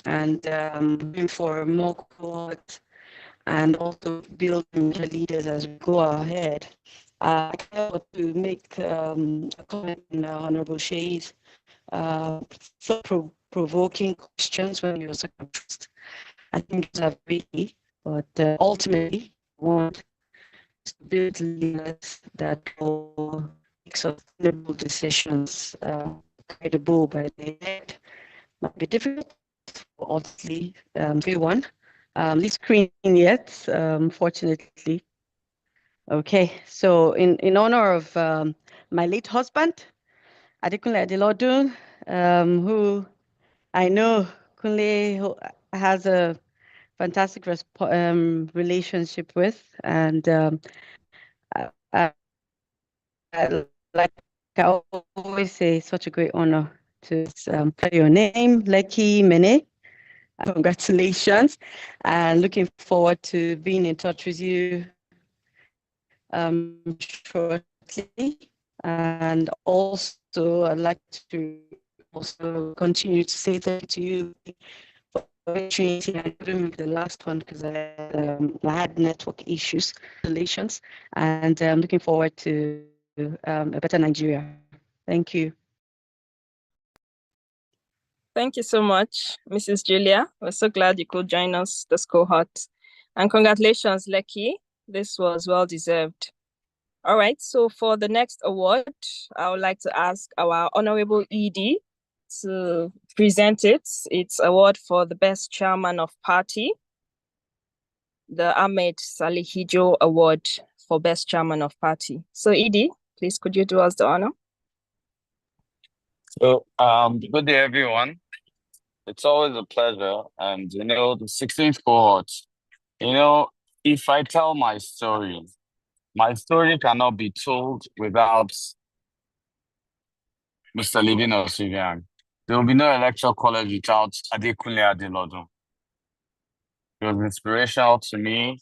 Looking for more cohort and also building the leaders as we go ahead. I want to make a comment on Honorable Shay's provoking questions when you're circumcised. I think it's a very, but ultimately, we want to build leaders that will make sustainable decisions, carry the bull by the head. Might be difficult, obviously, everyone. This screen yet, fortunately. Okay, so in honor of my late husband, Adekunle Adelodun, who I know Kunle has a fantastic relationship with, and like I always say, such a great honor to play your name, Lekki Mene. Congratulations, and looking forward to being in touch with you shortly. And also, I'd like to also continue to say thank you to you for the opportunity. I couldn't make the last one because I had network issues, relations, and I'm looking forward to a better Nigeria. Thank you. Thank you so much, Mrs. Julia. We're so glad you could join us this cohort. And congratulations, Lekki. This was well deserved. All right, so for the next award, I would like to ask our Honorable ED to present it. It's award for the best chairman of party, the Ahmed Salihijo Award for best chairman of party. So ED, please could you do us the honor? So, good day, everyone. It's always a pleasure. And, the 16th cohort, if I tell my story cannot be told without Mr. Living Osivian. There will be no electoral college without Adekunle Adelodun. It was inspirational to me.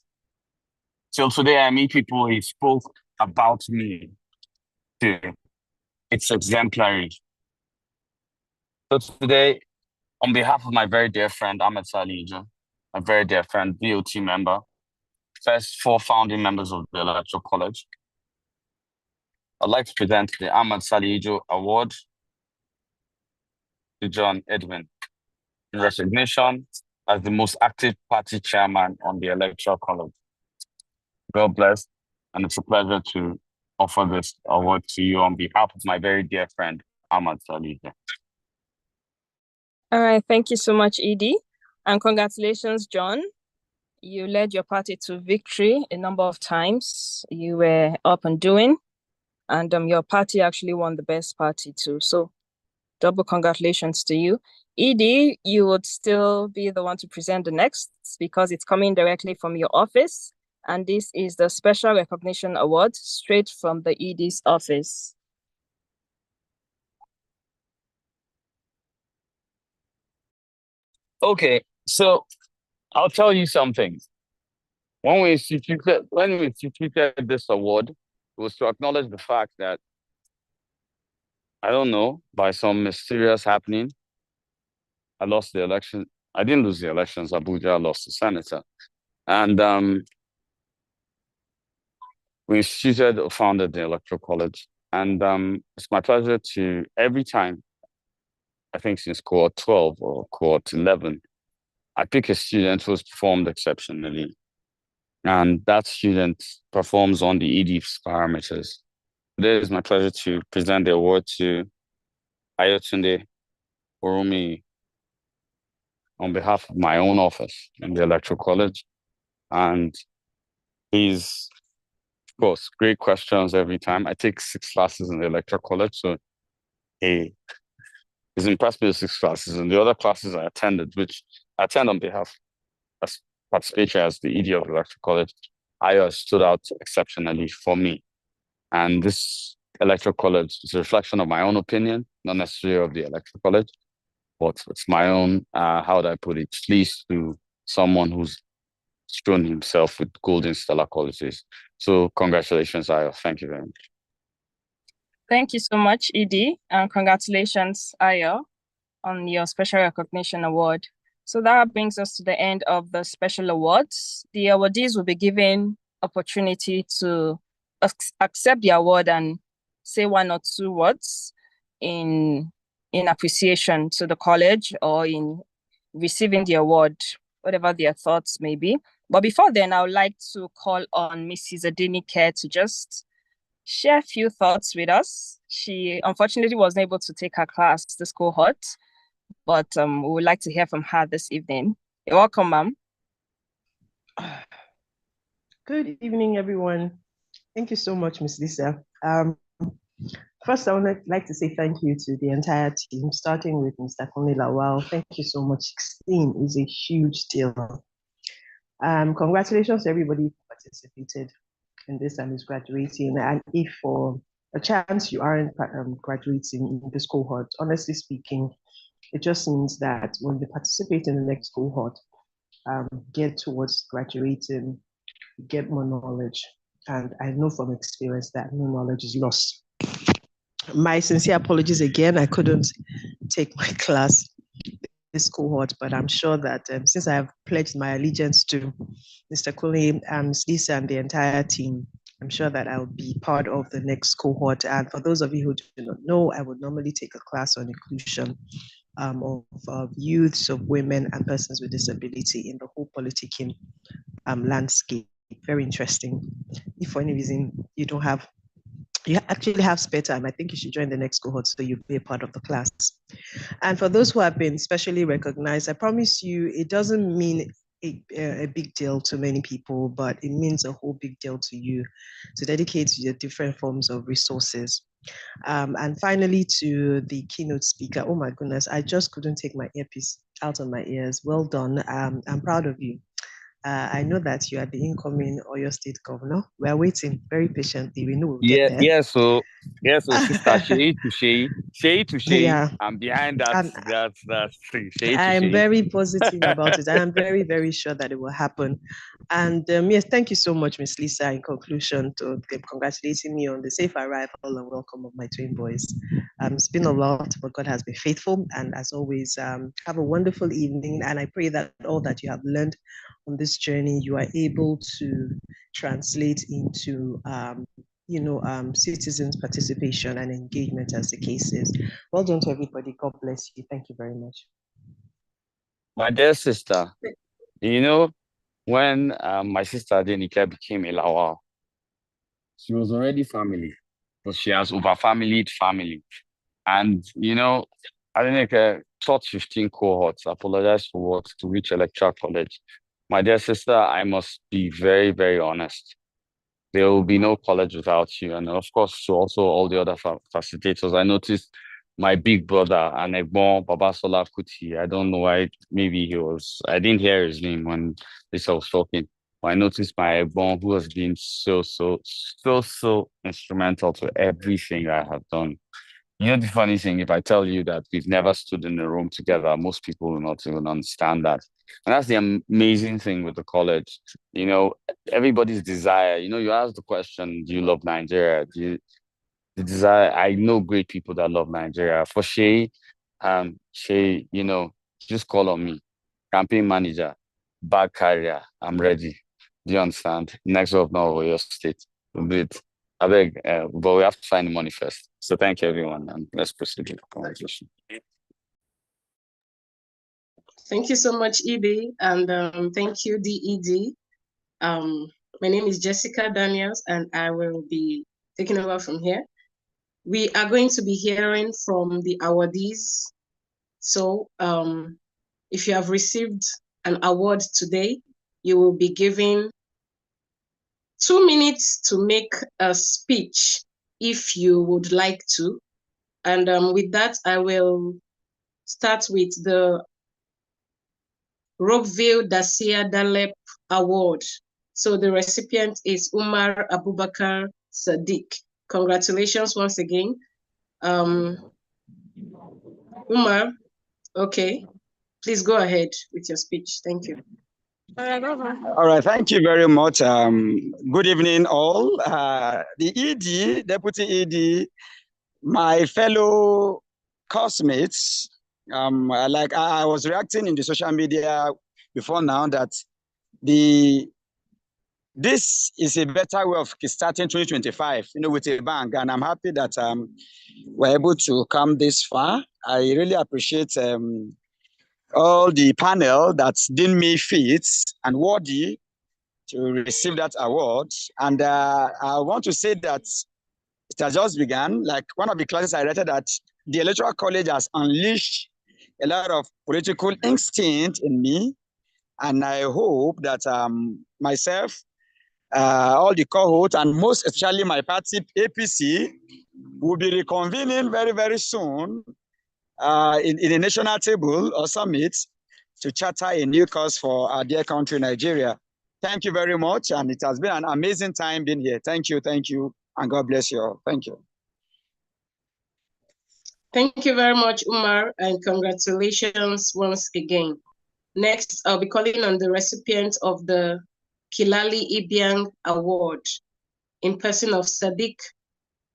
Till today, I meet people, he spoke about me too. It's exemplary. So today, on behalf of my very dear friend, Ahmed Salihijo, my very dear friend, BOT member, first 4 founding members of the Electoral College. I'd like to present the Ahmad Salijo Award to John Edwin in recognition as the most active party chairman on the Electoral College. God bless, and it's a pleasure to offer this award to you on behalf of my very dear friend, Ahmad Salijo. All right, thank you so much, Edie. And congratulations, John. You led your party to victory a number of times. You were up and doing, and your party actually won the best party too. So double congratulations to you. Edie, you would still be the one to present the next because it's coming directly from your office. And this is the Special Recognition Award straight from the ED's office. Okay, so I'll tell you something. When we instituted this award, it was to acknowledge the fact that, I don't know, by some mysterious happening, I lost the election. I didn't lose the elections. Abuja lost the senator. And we instituted or founded the Electoral College. And it's my pleasure to, every time, I think since Cohort 12 or Cohort 11, I pick a student who's performed exceptionally. And that student performs on the ED's parameters. Today is my pleasure to present the award to Ayotunde Orumi on behalf of my own office in the Electoral College. And he's, of course, great questions every time. I take 6 classes in the Electoral College, so he's impressed me with 6 classes. And the other classes I attended, which I attend on behalf as participation as the ED of the Electoral College, Ayo stood out exceptionally for me. And this Electoral College is a reflection of my own opinion, not necessarily of the Electoral College, but it's my own, how would I put it, least to someone who's shown himself with golden stellar qualities. So congratulations, Ayo. Thank you very much. Thank you so much, Edie, and congratulations, Ayo, on your Special Recognition Award. So that brings us to the end of the special awards. The awardees will be given opportunity to accept the award and say 1 or 2 words in appreciation to the college or in receiving the award, whatever their thoughts may be. But before then, I would like to call on Mrs. Adenike to just share a few thoughts with us. She unfortunately wasn't able to take her class this cohort, but we would like to hear from her this evening. You're welcome, ma'am. Good evening, everyone. Thank you so much, Ms. Lisa. First, I would like to say thank you to the entire team, starting with Mr. Kunle Lawal. Thank you so much. 16 is a huge deal. Congratulations to everybody who participated in this and is graduating. And if for a chance you aren't graduating in this cohort, honestly speaking, it just means that when you participate in the next cohort, get towards graduating, get more knowledge. And I know from experience that no knowledge is lost. My sincere apologies again. I couldn't take my class this cohort, but I'm sure that since I have pledged my allegiance to Mr. Kunle and Ms. Lisa and the entire team, I'm sure that I'll be part of the next cohort. And for those of you who do not know, I would normally take a class on inclusion of youths, of women, and persons with disability in the whole politicking landscape. Very interesting. If for any reason you actually have spare time, I think you should join the next cohort so you'll be a part of the class. And for those who have been specially recognized, I promise you, it doesn't mean a big deal to many people, but it means a whole big deal to you to dedicate to your different forms of resources. And finally, to the keynote speaker, oh my goodness, I just couldn't take my earpiece out of my ears. Well done. I'm proud of you. I know that you are the incoming Oyo State Governor. We are waiting very patiently. We know we'll get there. So sister, Shei to Shei. Yeah. I'm behind that. That's Shei to I am Shei. very positive about it. I am very, very sure that it will happen. And yes, thank you so much, Ms. Lisa. In conclusion, to them congratulating me on the safe arrival and welcome of my twin boys. It's been a lot, but God has been faithful. And as always, have a wonderful evening. And I pray that all that you have learned on this journey, you are able to translate into citizens' participation and engagement as the case is. Well done to everybody. God bless you. Thank you very much. My dear sister, when my sister Adenike became a Lawa, she was already family, but she has over-familied family. And, Adenike taught 15 cohorts, apologize for what, to reach Electoral College. My dear sister, I must be very, very honest. There will be no college without you. And of course, to also all the other facilitators. I noticed my big brother, Anegbon Babasola Kuti. I don't know why, maybe I didn't hear his name when Lisa was talking. But I noticed my Egbon, who has been so instrumental to everything I have done. The funny thing, if I tell you that we've never stood in a room together, most people will not even understand that. And that's the amazing thing with the college. Everybody's desire, you ask the question, do you love Nigeria? The desire, I know great people that love Nigeria. For Shay, just call on me. Campaign manager, bag carrier, I'm ready. Do you understand? Next up now, your state. I beg, but we have to find the money first. So thank you, everyone, and let's proceed with the conversation. Thank you so much, Edie, and thank you, DED. My name is Jessica Daniels, and I will be taking over from here. We are going to be hearing from the awardees. So if you have received an award today, you will be given 2 minutes to make a speech if you would like to. And with that, I will start with the Rockville Dacia Dalep Award. So the recipient is Umar Abubakar Sadiq. Congratulations once again. Umar, okay, please go ahead with your speech. Thank you. All right, thank you very much. Good evening, all. The ED, Deputy ED, my fellow classmates, I was reacting in the social media before now that this is a better way of starting 2025, with a bang, and I'm happy that we're able to come this far. I really appreciate all the panel that's deemed me fit and worthy to receive that award. And I want to say that it has just begun. Like one of the classes I rated that the Electoral College has unleashed a lot of political instinct in me. And I hope that myself, all the cohort, and most especially my party, APC, will be reconvening very, very soon in a national table or summit to charter a new course for our dear country, Nigeria. Thank you very much. And it has been an amazing time being here. Thank you. And God bless you all. Thank you. Thank you very much, Umar, and congratulations once again. Next, I'll be calling on the recipient of the Kilali Ibiang Award in person of Sadiq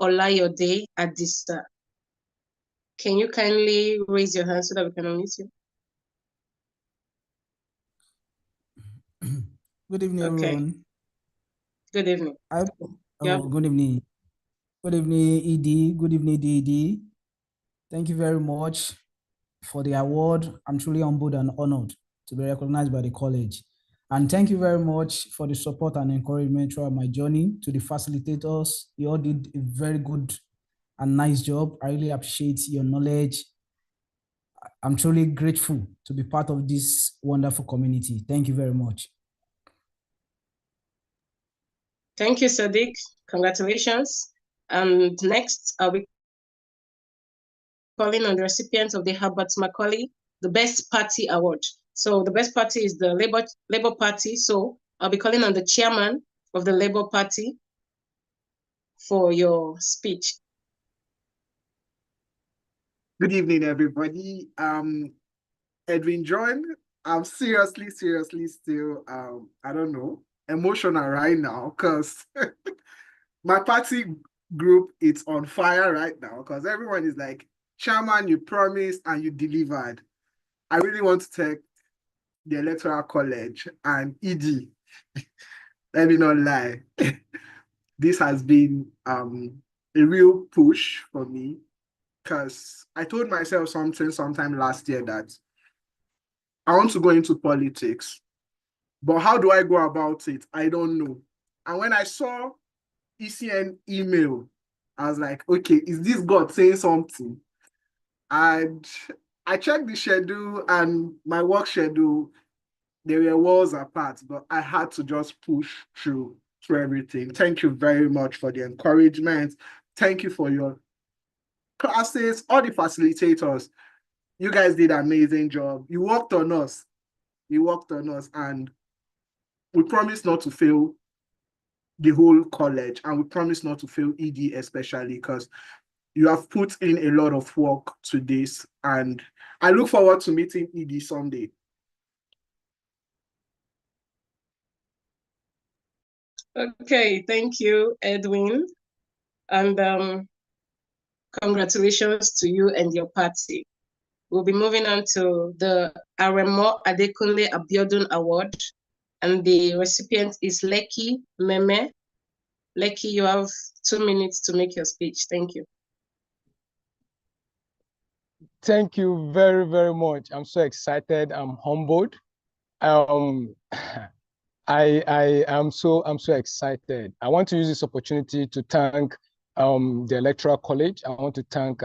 Olayode Adisa. Can you kindly raise your hand so that we can unmute you? Good evening, everyone. Good evening. Good evening. Good evening, ED. Good evening, DED. Thank you very much for the award. I'm truly humbled and honored to be recognized by the college. And thank you very much for the support and encouragement throughout my journey. To the facilitators, you all did a very good and nice job. I really appreciate your knowledge. I'm truly grateful to be part of this wonderful community. Thank you very much. Thank you, Sadiq. Congratulations. And next, I'll be calling on the recipient of the Herbert Macaulay, the Best Party Award. So the Best Party is the Labour Party. So I'll be calling on the chairman of the Labour Party for your speech. Good evening, everybody. Edwin John, I'm seriously still, I don't know, emotional right now because my party group, it's on fire right now because everyone is like, Chairman, you promised and you delivered. I really want to thank the Electoral College and ED. Let me not lie. This has been a real push for me because I told myself something sometime last year that I want to go into politics, but how do I go about it? I don't know. And when I saw ECN email, I was like, okay, is this God saying something? And I checked the schedule and my work schedule, they were worlds apart, but I had to just push through everything. Thank you very much for the encouragement. Thank you for your classes, all the facilitators. You guys did an amazing job. You worked on us. And we promise not to fail the whole college, and we promise not to fail ED especially because you have put in a lot of work to this, and I look forward to meeting ED someday. Okay, thank you, Edwin. And congratulations to you and your party. We'll be moving on to the Aremo Adekunle Abiodun Award, and the recipient is Lekki Meme. Lekki, you have 2 minutes to make your speech. Thank you. Thank you very, very much. I'm so excited. I'm humbled. I am so excited. I want to use this opportunity to thank the Electoral College. I want to thank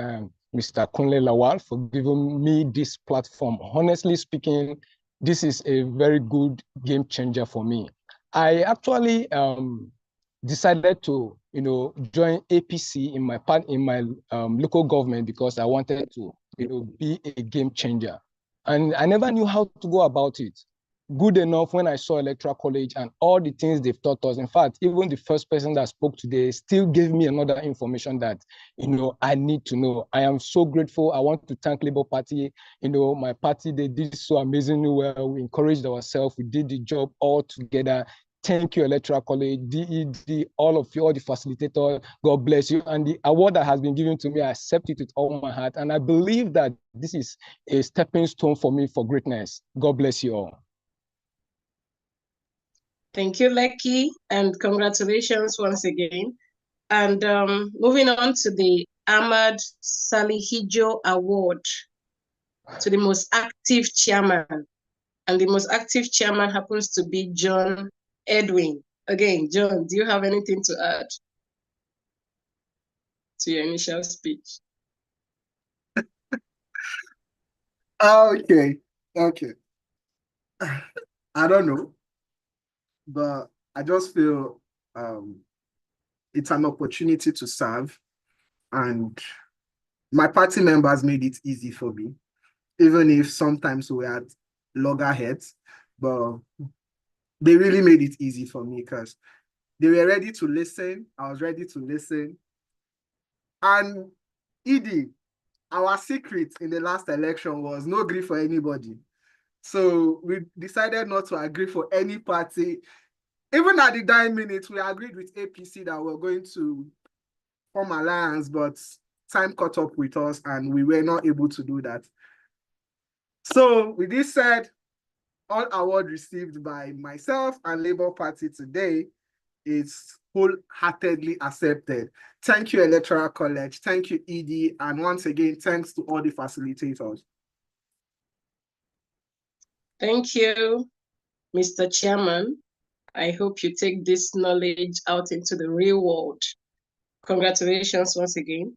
Mr. Kunle Lawal for giving me this platform. Honestly speaking, this is a very good game changer for me. I actually decided to, join APC in my local government because I wanted to, be a game changer, and I never knew how to go about it good enough when I saw Electoral College and all the things they've taught us. In fact, even the first person that spoke today still gave me another information that, I need to know. I am so grateful. I want to thank Labour Party. My party, they did so amazingly well. We encouraged ourselves. We did the job all together. Thank you, Electoral College, DED, all of you, all the facilitators. God bless you. And the award that has been given to me, I accept it with all my heart. And I believe that this is a stepping stone for me for greatness. God bless you all. Thank you, Lekki, and congratulations once again. And moving on to the Ahmad Salihijo Award to the most active chairman. And the most active chairman happens to be John Edwin. Again, John, do you have anything to add to your initial speech? Okay. I don't know, but I just feel it's an opportunity to serve, and my party members made it easy for me, even if sometimes we had loggerheads, but they really made it easy for me because they were ready to listen. I was ready to listen. And ED, our secret in the last election was no agree for anybody. So we decided not to agree for any party. Even at the dying minute, we agreed with APC that we're going to form alliance, but time caught up with us and we were not able to do that. So with this said, all award received by myself and Labour Party today is wholeheartedly accepted. Thank you, Electoral College. Thank you, ED. And once again, thanks to all the facilitators. Thank you, Mr. Chairman. I hope you take this knowledge out into the real world. Congratulations once again.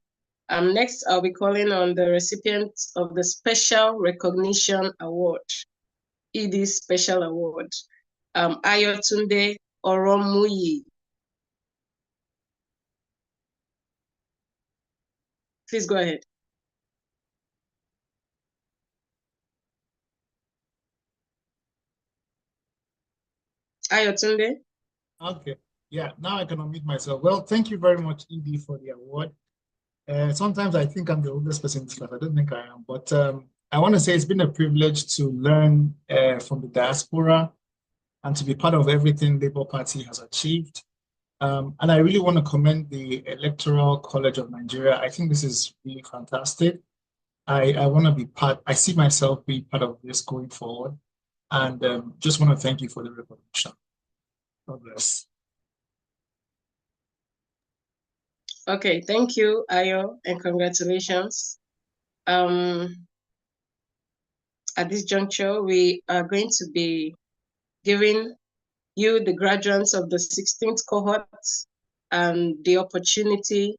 Next, I'll be calling on the recipient of the Special Recognition Award, ED Special Award, Ayotunde Oromuyi. Please go ahead. Ayotunde. Okay, yeah, now I can unmute myself. Well, thank you very much, ED, for the award. Sometimes I think I'm the oldest person in this class. I don't think I am, but I want to say it's been a privilege to learn from the diaspora and to be part of everything Labour Party has achieved. And I really want to commend the Electoral College of Nigeria. I think this is really fantastic. I want to be part, I see myself being part of this going forward. And just want to thank you for the recognition. God bless. Okay, thank you, Ayo, and congratulations. At this juncture, we are going to be giving you, the graduates of the 16th cohort, the opportunity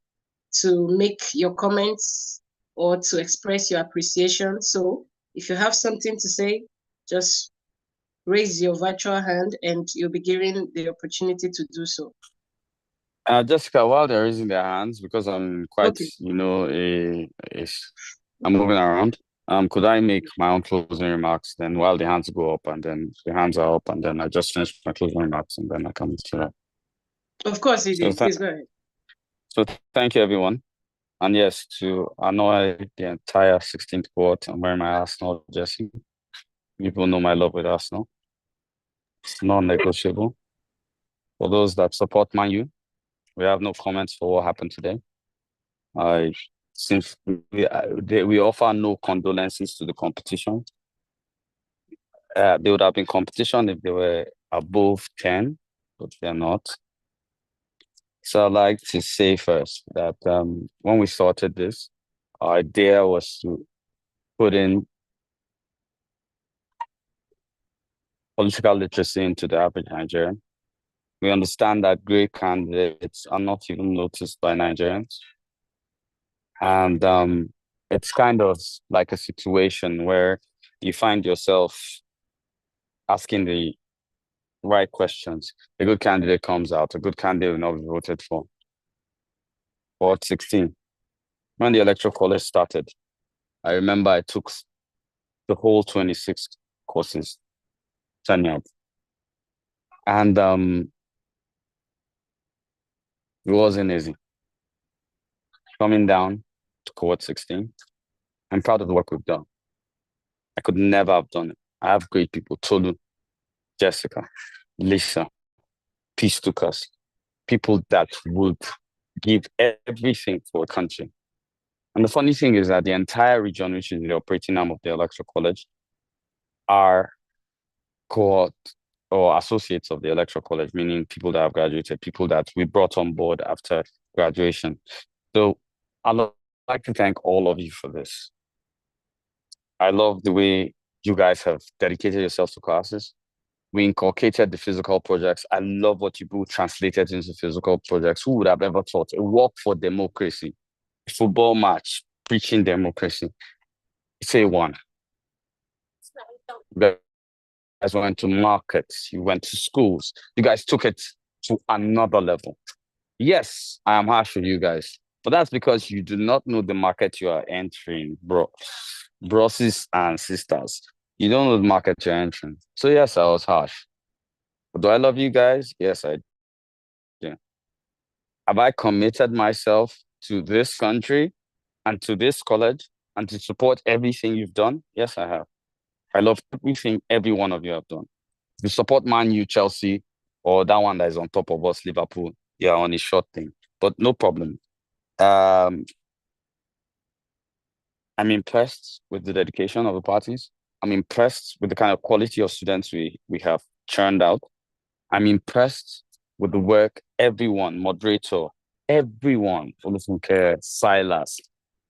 to make your comments or to express your appreciation. So if you have something to say, just raise your virtual hand and you'll be given the opportunity to do so. Jessica, while they're raising their hands, because I'm quite, Okay. I'm moving around. Could I make my own closing remarks then while the hands go up and then the hands are up and then I just finish my closing remarks and then I come to that? Of course, it is. Please go ahead. So thank you, everyone. And yes, to annoy the entire 16th cohort, I'm wearing my Arsenal jersey. People know my love with Arsenal. It's non-negotiable. For those that support Man U, we have no comments for what happened today. Since we offer no condolences to the competition. They would have been competition if they were above 10, but they're not. So I'd like to say first that when we started this, our idea was to put in political literacy into the average Nigerian. We understand that great candidates are not even noticed by Nigerians. And it's kind of like a situation where you find yourself asking the right questions. A good candidate comes out, a good candidate will not be voted for. Cohort 16. When the electoral college started, I remember I took the whole 26 courses, tenured. And it wasn't easy. Coming down to cohort 16, I'm proud of the work we've done. I could never have done it. I have great people, Tolu, Jessica, Lisa, Peace Tukas, people that would give everything for a country. And the funny thing is that the entire region, which is the operating arm of the Electoral College, are cohort or associates of the Electoral College, meaning people that have graduated, people that we brought on board after graduation. So I'd like to thank all of you for this. I love the way you guys have dedicated yourselves to classes. We inculcated the physical projects. I love what you both translated into physical projects. Who would have ever thought a walk for democracy, a football match, preaching democracy? It's A1. You guys went to markets, you went to schools, you guys took it to another level. Yes, I am harsh with you guys, but that's because you do not know the market you are entering, brosses and sisters. You don't know the market you're entering. So yes, I was harsh. But do I love you guys? Yes, I do. Have I committed myself to this country and to this college and to support everything you've done? Yes, I have. I love everything every one of you have done. If you support Man U, Chelsea, or that one that is on top of us, Liverpool, you're on a short thing. But no problem. I'm impressed with the dedication of the parties. I'm impressed with the kind of quality of students we have churned out. I'm impressed with the work everyone, moderator, everyone, Olufunke, Silas,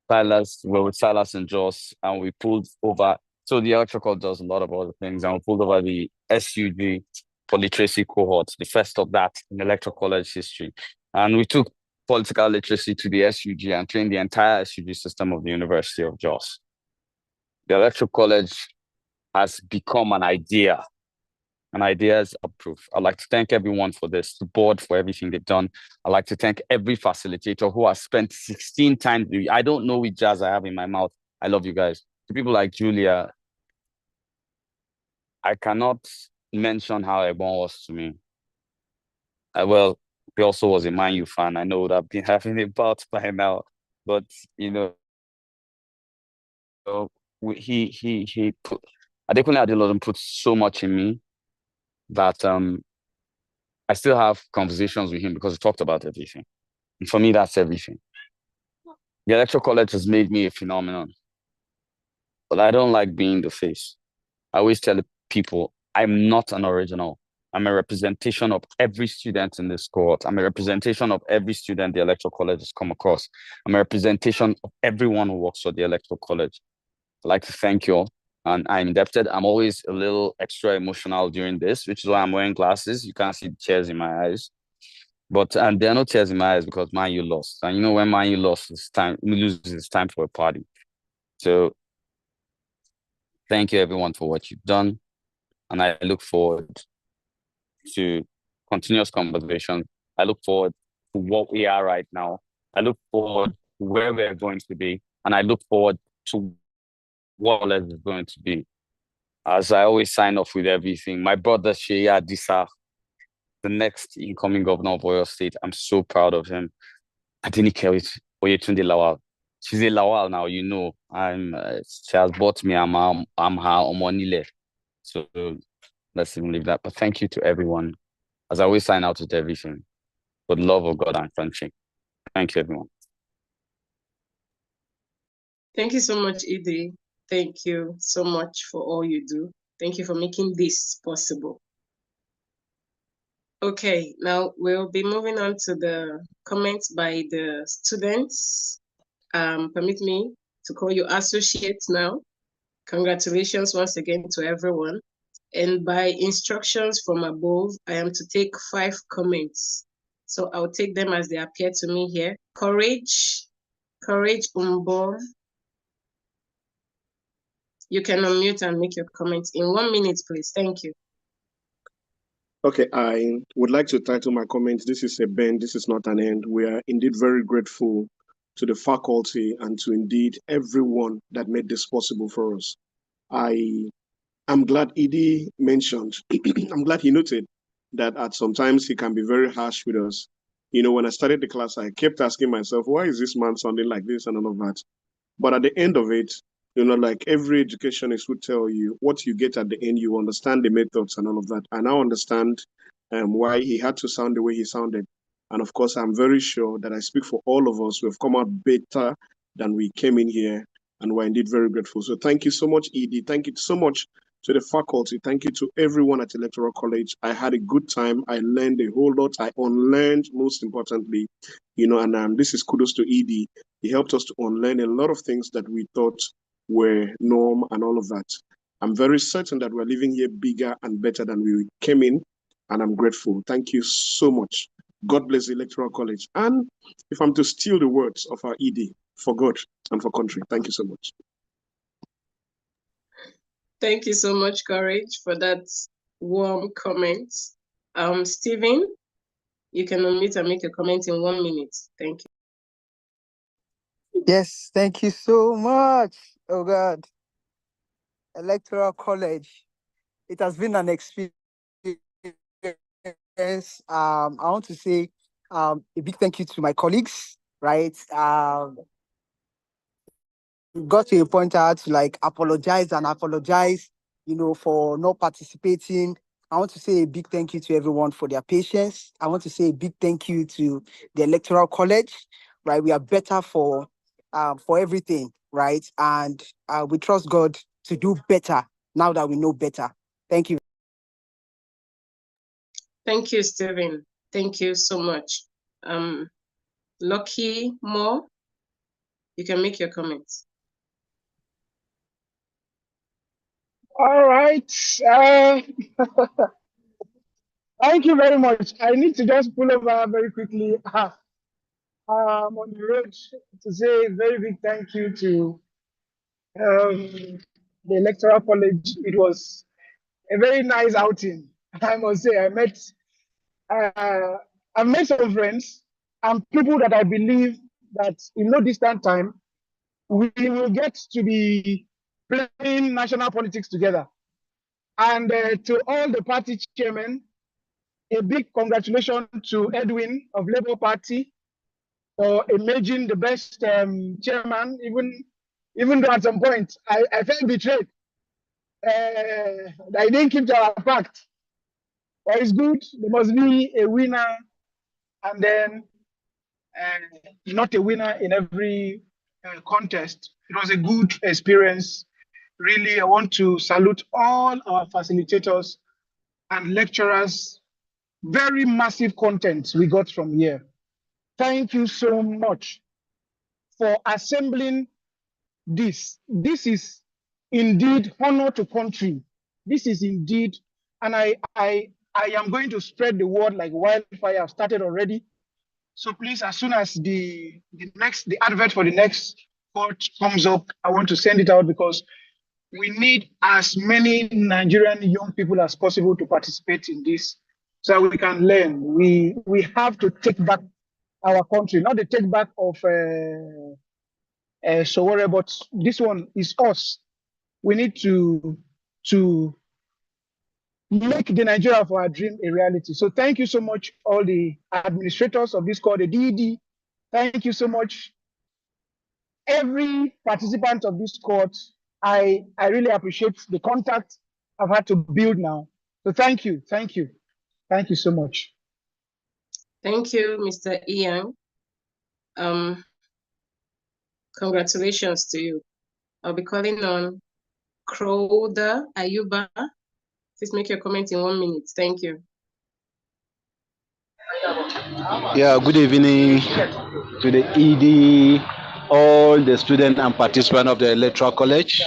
well, with Silas and Joss, and we pulled over. So the electrical does a lot of other things, and we pulled over the SUG for literacy cohort, the first of that in electoral college history. And we took political literacy to the SUG and trained the entire SUG system of the University of Jos. The electoral college has become an idea. And ideas are proof. I'd like to thank everyone for this, the board for everything they've done. I'd like to thank every facilitator who has spent 16 times. I don't know which jazz I have in my mouth. I love you guys. To people like Julia, I cannot mention how Egbon was to me. Well, he also was a Man U fan. I know would have been having a bout by now, but he put Adekunle Adeolodun put so much in me that I still have conversations with him because we talked about everything. And for me, that's everything. The Electoral College has made me a phenomenon, but I don't like being the face. I always tell people, I'm not an original. I'm a representation of every student in this cohort. I'm a representation of every student the Electoral College has come across. I'm a representation of everyone who works for the Electoral College. I'd like to thank you all, and I'm indebted. I'm always a little extra emotional during this, which is why I'm wearing glasses. You can't see the tears in my eyes. But and there are no tears in my eyes because Man U lost. And you know, when Man U lost, it's time, we lose, it's time for a party. So thank you everyone for what you've done. And I look forward to continuous conversation. I look forward to what we are right now. I look forward to where we're going to be. And I look forward to what less is going to be. As I always sign off with everything, my brother Sheyi Adisa, the next incoming governor of Oyo State, I'm so proud of him. I didn't care with Oyetunde Lawal. She's a Lawal now, you know. She has bought me. I'm her Omonile. So let's even leave that. But thank you to everyone. As I always sign out with everything, for the love of God and friendship. Thank you, everyone. Thank you so much, Edie. Thank you so much for all you do. Thank you for making this possible. Okay, now we'll be moving on to the comments by the students. Permit me to call you associates now. Congratulations once again to everyone. And by instructions from above, I am to take 5 comments. So I'll take them as they appear to me here. Courage Umbo. You can unmute and make your comments in 1 minute, please. Thank you. Okay, I would like to title my comments, this is a bend, this is not an end. We are indeed very grateful to the faculty and to indeed everyone that made this possible for us. I'm glad Edie mentioned, I'm glad he noted that at sometimes he can be very harsh with us. You know, when I started the class, I kept asking myself, why is this man sounding like this and all of that? But at the end of it, you know, like every educationist would tell you, what you get at the end, you understand the methods and all of that. I now understand why he had to sound the way he sounded. And of course, I'm very sure that I speak for all of us who have come out better than we came in here. And we're indeed very grateful. So thank you so much, Edie. Thank you so much to the faculty. Thank you to everyone at Electoral College. I had a good time. I learned a whole lot. I unlearned, most importantly, you know, and this is kudos to Edie. He helped us to unlearn a lot of things that we thought were norm and all of that. I'm very certain that we're living here bigger and better than we came in, and I'm grateful. Thank you so much. God bless the Electoral College. And if I'm to steal the words of our ED, for God and for country. Thank you so much. Thank you so much, Courage, for that warm comment. Stephen, you can unmute and make a comment in 1 minute. Thank you. Yes, thank you so much. Oh God. Electoral College. It has been an experience. I want to say a big thank you to my colleagues, right? Got to a point I had to like apologize, you know, for not participating. I want to say a big thank you to everyone for their patience. I want to say a big thank you to the Electoral College, right? We are better for everything, right? And we trust God to do better now that we know better. Thank you. Thank you, Stephen. Thank you so much. Lucky Moore, you can make your comments. All right. Thank you very much. I need to just pull over very quickly. I'm on the road to say a very big thank you to the Electoral College. It was a very nice outing. I must say, I've met some friends and people that I believe that in no distant time, we will get to be playing national politics together. And to all the party chairmen, a big congratulations to Edwin of Labour Party for emerging the best chairman, even though at some point I felt betrayed. I didn't keep to our pact. But it's good. There must be a winner and then not a winner in every contest. It was a good experience. Really, I want to salute all our facilitators and lecturers. Very massive content we got from here. Thank you so much for assembling this. This is indeed honor to country. This is indeed, and I am going to spread the word like wildfire. I've started already. So please, as soon as the advert for the next court comes up, I want to send it out because we need as many Nigerian young people as possible to participate in this so we can learn. We have to take back our country, not the take back of Sowore, but this one is us. We need to make the Nigeria of our dream a reality. So thank you so much, all the administrators of this court, the DED. Thank you so much. Every participant of this court, I really appreciate the contact I've had to build now. So thank you. Thank you so much. Thank you, Mr. Ian. Congratulations to you. I'll be calling on Crowder Ayuba. Please make your comment in 1 minute. Thank you. Yeah, good evening to the ED, all the students and participants of the Electoral College.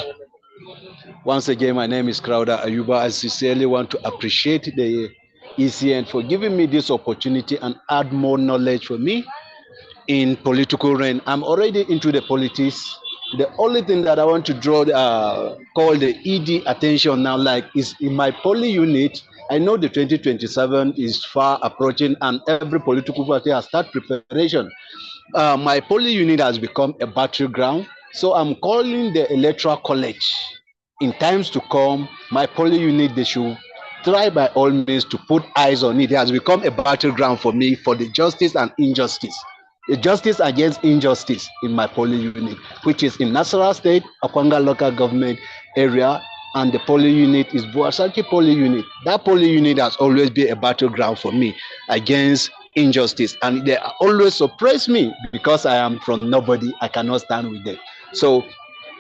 Once again, my name is Crowder Ayuba. I sincerely want to appreciate the ECN for giving me this opportunity and add more knowledge for me in political reign. I'm already into the politics. The only thing that I want to draw, call the ED attention now, like, is in my poly unit. I know the 2027 is far approaching and every political party has started preparation. My poly unit has become a battleground. So I'm calling the Electoral College. In times to come, my poly unit, they should try by all means to put eyes on it. It has become a battleground for me for the justice and injustice. The justice against injustice in my poly unit, which is in Nasarawa State, Akwanga local government area, and the poly unit is Buasaki poly unit. That poly unit has always been a battleground for me against injustice, and they always suppress me because I am from nobody. I cannot stand with them. So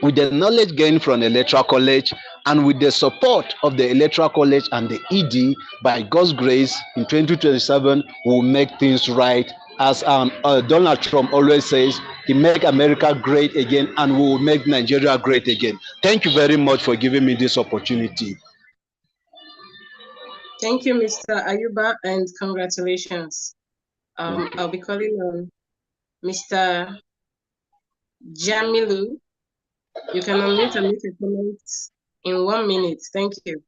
with the knowledge gained from the Electoral College and with the support of the Electoral College and the ED, by God's grace, in 2027, we'll make things right. As Donald Trump always says, he make America great again and we will make Nigeria great again. Thank you very much for giving me this opportunity. Thank you, Mr. Ayuba, and congratulations. I'll be calling on Mr. Jamilu. You can unmute and make a comment in 1 minute. Thank you.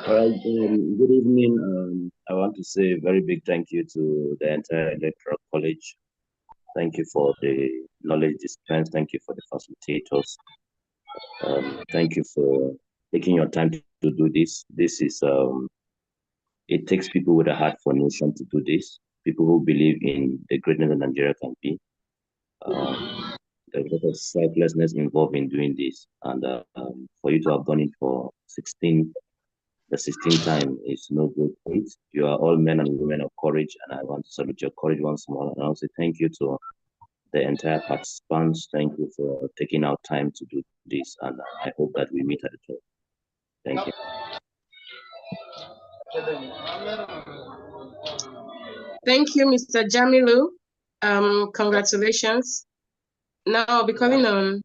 All right, good evening. I want to say a very big thank you to the entire Electoral College. Thank you for the knowledge dispensed. Thank you for the facilitators. Thank you for taking your time to do this. This is, it takes people with a heart for nation to do this. People who believe in the greatness that Nigeria can be. There's a lot of selflessness involved in doing this. And for you to have done it for the 16th time is no good feat. You are all men and women of courage, and I want to salute your courage once more. And also thank you to the entire participants. Thank you for taking out time to do this, and I hope that we meet at the top. Thank you. Thank you, Mr. Jamilu. Congratulations. Now I'll be calling on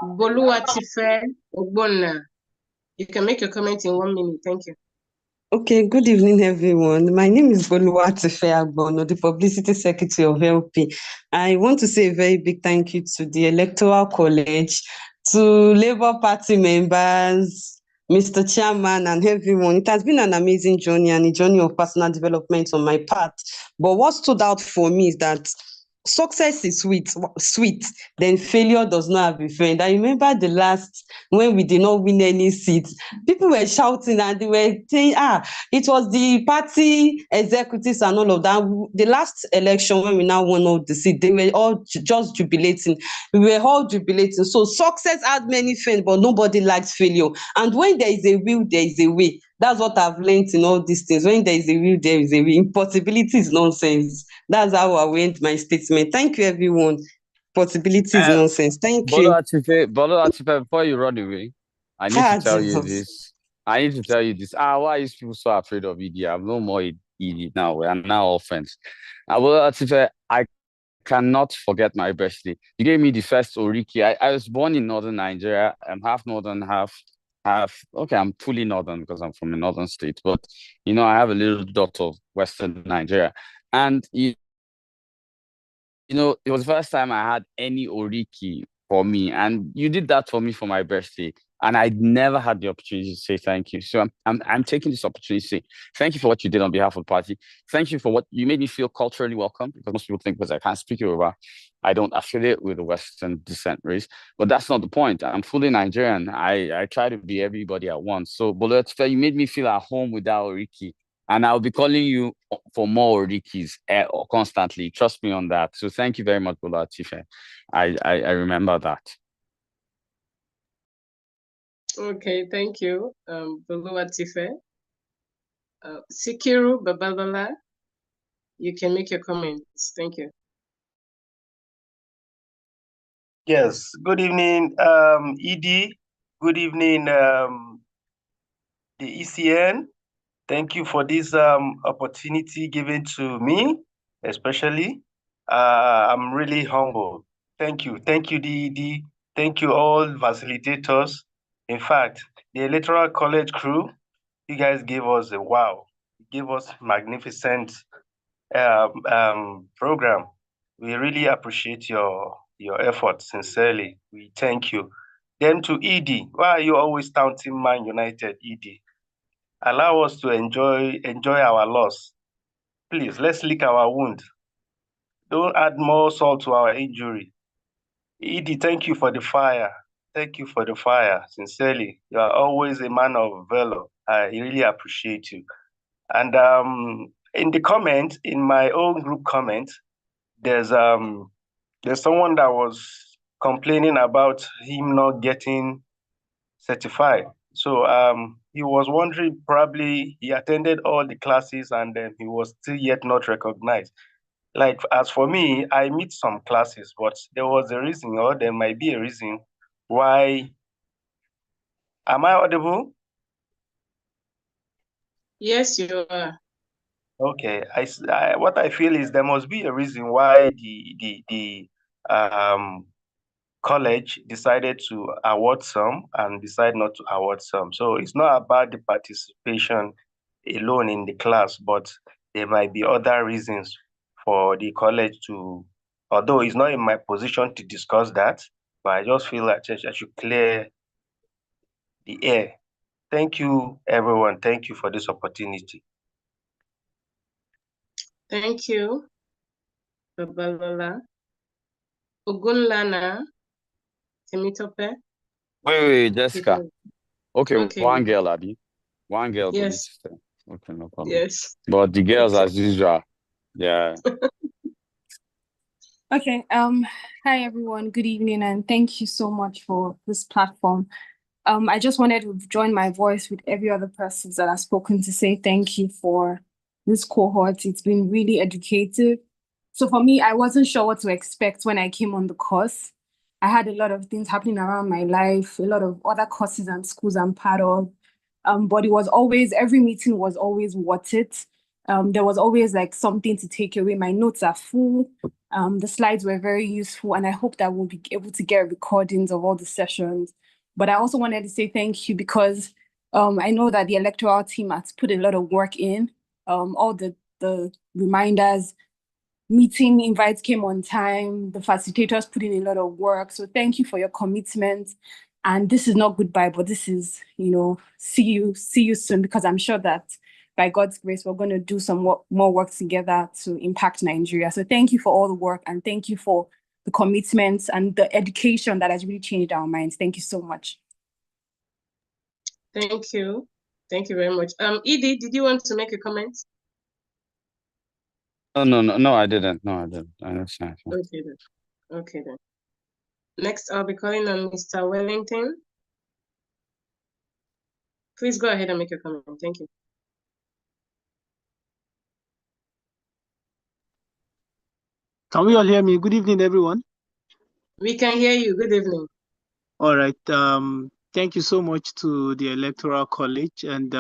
Boluwatife Ogbonna. You can make your comment in 1 minute. Thank you. Okay, good evening, everyone. My name is Boluwatife Agbono, the Publicity Secretary of LP. I want to say a very big thank you to the Electoral College, to Labour Party members, Mr. Chairman, and everyone. It has been an amazing journey and a journey of personal development on my part. But what stood out for me is that success is sweet, then failure does not have a friend. I remember the last when we did not win any seats, people were shouting and they were saying, it was the party executives and all of that. The last election when we now won all the seats, they were all just jubilating. We were all jubilating. So success had many friends, but nobody likes failure. And when there is a will, there is a way. That's what I've learned in all these things. When there is a will, there is a way. Impossibility is nonsense. That's how I will end my statement. Thank you, everyone. Possibility is nonsense. Thank you. Bolo Atife, before you run away, I need to tell you this. Why are you people so afraid of ED? I'm no more ED now. We are now all friends. Bolo Atife, I cannot forget my birthday. You gave me the first Oriki. I was born in northern Nigeria. I'm half northern, half. Okay, I'm fully northern because I'm from a northern state, but I have a little dot of western Nigeria. And it was the first time I had any Oriki for me, and you did that for me for my birthday, and I'd never had the opportunity to say thank you. So I'm taking this opportunity to say thank you for what you did on behalf of the party. Thank you for what you made me feel culturally welcome, because most people think because I can't speak Yoruba, I don't affiliate with the Western descent race, but that's not the point. I'm fully Nigerian. I try to be everybody at once. So Bolo Atife, you made me feel at home with that Oriki. And I'll be calling you for more Orikis constantly. Trust me on that. So thank you very much, Bolo Atife. I remember that. Okay, thank you, Bolo Atife. Sikiru Babalola, you can make your comments. Thank you. Yes, good evening, ED. Good evening, the ECN. Thank you for this opportunity given to me, especially. I'm really humble. Thank you. Thank you, DED. Thank you, all facilitators. In fact, the Electoral College crew, you guys gave us a wow. You gave us magnificent program. We really appreciate your efforts, sincerely. We thank you. Then to ED, why are you always touting Man United, ED? Allow us to enjoy our loss. Please, let's lick our wound. Don't add more salt to our injury. ED, thank you for the fire. Thank you for the fire, sincerely. You are always a man of valor. I really appreciate you. And in the comment, in my own group comment, there's someone that was complaining about him not getting certified. So he was wondering, probably he attended all the classes and then he was still yet not recognized. Like, as for me, I meet some classes, but there was a reason, or there might be a reason why. Am I audible? Yes, you are. Okay, what I feel is there must be a reason why the college decided to award some and decide not to award some. So it's not about the participation alone in the class, but there might be other reasons for the college to, although it's not in my position to discuss that, but I just feel like I should clear the air. Thank you, everyone. Thank you for this opportunity. Thank you, Babalola. Ogunlana, Temitope. Wait, Jessica. Okay, one girl, Abby. One girl. Yes. Okay, no problem. Yes. But the girls, as usual. Yeah. Okay. Hi everyone. Good evening, and thank you so much for this platform. I just wanted to join my voice with every other person that has spoken to say thank you for this cohort. It's been really educative. So for me, I wasn't sure what to expect when I came on the course. I had a lot of things happening around my life, a lot of other courses and schools I'm part of. But it was always, every meeting was always worth it. There was always like something to take away. My notes are full. The slides were very useful, and I hope that we'll be able to get recordings of all the sessions. But I also wanted to say thank you because I know that the electoral team has put a lot of work in. All the reminders, meeting invites came on time. The facilitators put in a lot of work. So thank you for your commitment. And this is not goodbye, but this is, see you soon, because I'm sure that by God's grace, we're going to do some more work together to impact Nigeria. So thank you for all the work, and thank you for the commitment and the education that has really changed our minds. Thank you so much. Thank you. Thank you very much. Edie, did you want to make a comment? No, I didn't. No, I didn't. I understand. Okay then. Okay then. Next, I'll be calling on Mr. Wellington. Please go ahead and make your comment. Thank you. Can we all hear me? Good evening, everyone. We can hear you. Good evening. All right. Thank you so much to the Electoral College, and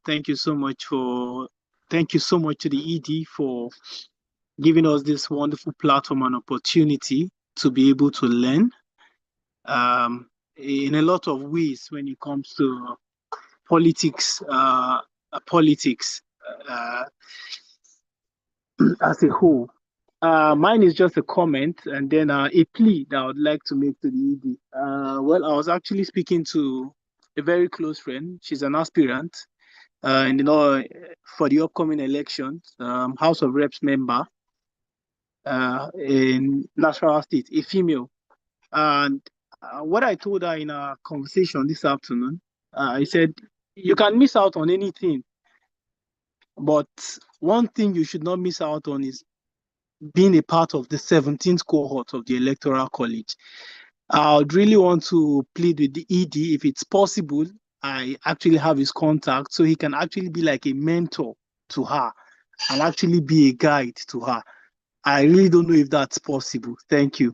thank you so much to the ED for giving us this wonderful platform and opportunity to be able to learn in a lot of ways when it comes to politics, as a whole. Mine is just a comment and then a plea that I would like to make to the ED. Well, I was actually speaking to a very close friend. She's an aspirant, and for the upcoming elections, House of Reps member in Nasarawa State, a female. And what I told her in our conversation this afternoon, I said, you can miss out on anything, but one thing you should not miss out on is being a part of the 17th cohort of the Electoral College. I would really want to plead with the ED, if it's possible, I actually have his contact, so he can actually be like a mentor to her and actually be a guide to her. I really don't know if that's possible. Thank you.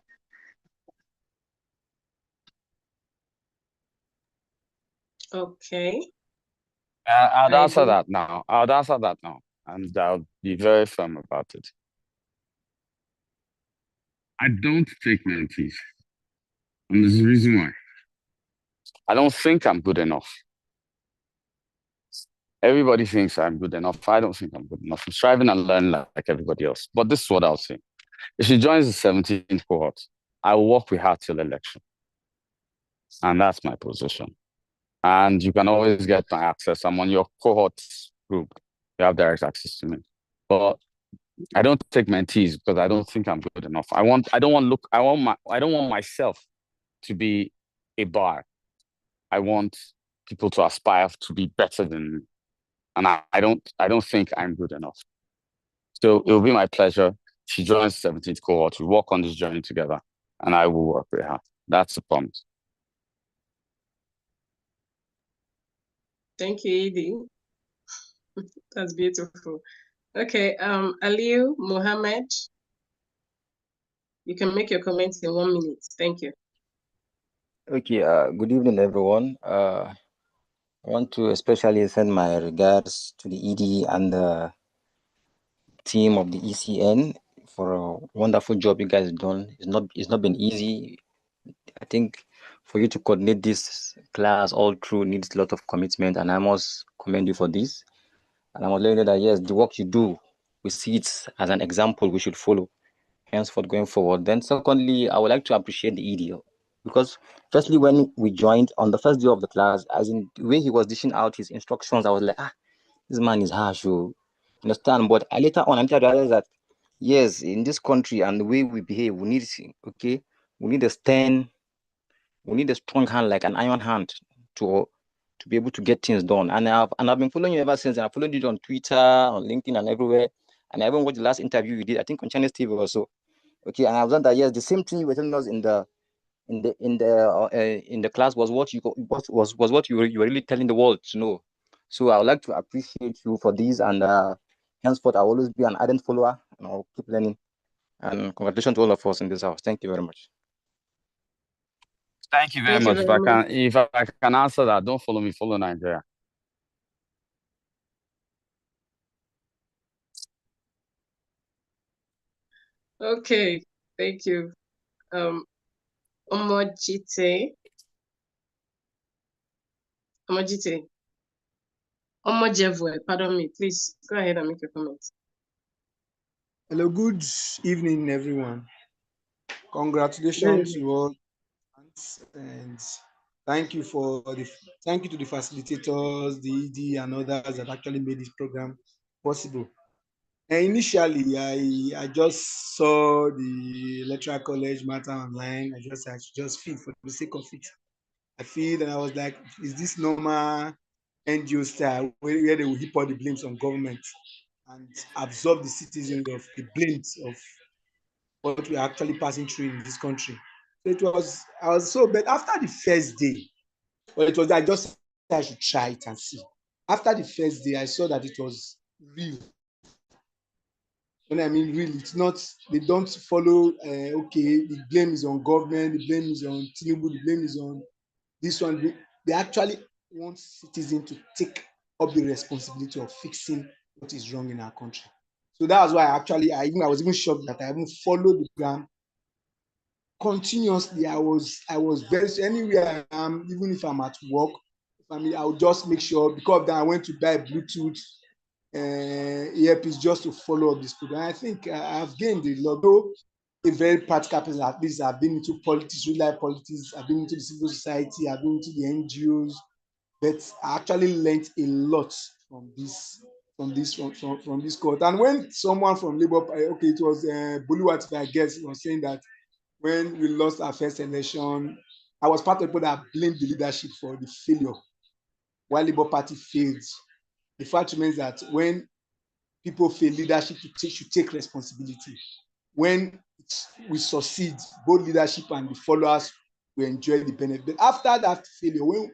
Okay. I'll answer that now. And I'll be very firm about it. I don't take mentees. And there's a reason why. I don't think I'm good enough. Everybody thinks I'm good enough. I don't think I'm good enough. I'm striving and learning like everybody else. But this is what I'll say. If she joins the 17th cohort, I will work with her till election. And that's my position. And you can always get my access. I'm on your cohort group. You have direct access to me. But I don't take mentees because I don't think I'm good enough. I don't want myself to be a bar. I want people to aspire to be better than me. And I don't think I'm good enough. So it will be my pleasure. She joins the 17th cohort. We walk on this journey together, and I will work with her. That's the promise. Thank you, Edie. That's beautiful. Okay, Aliu Mohammed, you can make your comments in 1 minute. Thank you. Okay, good evening, everyone. I want to especially send my regards to the ED and the team of the ECN for a wonderful job you guys have done. It's not been easy. I think for you to coordinate this class all through needs a lot of commitment, and I must commend you for this. And I must let you know that yes, the work you do, we see it as an example we should follow henceforth going forward. Then secondly, I would like to appreciate the ED because firstly, when we joined on the first day of the class, as in the way he was dishing out his instructions, I was like, this man is harsh, you understand? But I later on, I realized that yes, in this country and the way we behave, we need a strong hand, like an iron hand, to be able to get things done. And I've been following you ever since. And I followed you on Twitter, on LinkedIn, and everywhere. And I even watched the last interview you did, I think on Channels TV also. Okay, and I've done that. Yes, the same thing you were telling us in the class was what you were really telling the world to know. So I would like to appreciate you for this, and henceforth I'll always be an ardent follower, and I'll keep learning. And congratulations to all of us in this house. Thank you very much. Thank you very much. If I can answer that, don't follow me, follow Nigeria. Okay, thank you. Omojite. Omojevwe, pardon me. Please go ahead and make your comments. Hello, good evening, everyone. Congratulations to all and Thank you thank you to the facilitators, the ED and others that actually made this program possible. And initially, I just saw the electoral college matter online. I should just feed for the sake of it. I feed and I was like, is this normal NGO style where they will heap all the blames on government and absorb the citizens of the blames of what we are actually passing through in this country? So I was so, but after the first day, I just I should try it and see. After the first day, I saw that it was real. When I mean really, it's not, they don't follow, okay, the blame is on government, the blame is on Tinubu, the blame is on this one. They actually want citizens to take up the responsibility of fixing what is wrong in our country. So that's why I was even shocked that I even followed the program continuously. I was very, anywhere I am, even if I'm at work, I'll just make sure, because then I went to buy Bluetooth earpiece just to follow up this program. I think I've gained a lot, though a very practical person. At least I've been into politics, real life politics, I've been into the civil society, I've been into the NGOs, but I actually learned a lot from this court. And when someone from Labour, okay, it was Buluwat, I guess, was saying that when we lost our first election, I was part of people that blamed the leadership for the failure, while Labour Party failed. The fact remains that when people fail, leadership should take responsibility. When we succeed, both leadership and the followers will enjoy the benefit. But after that failure, when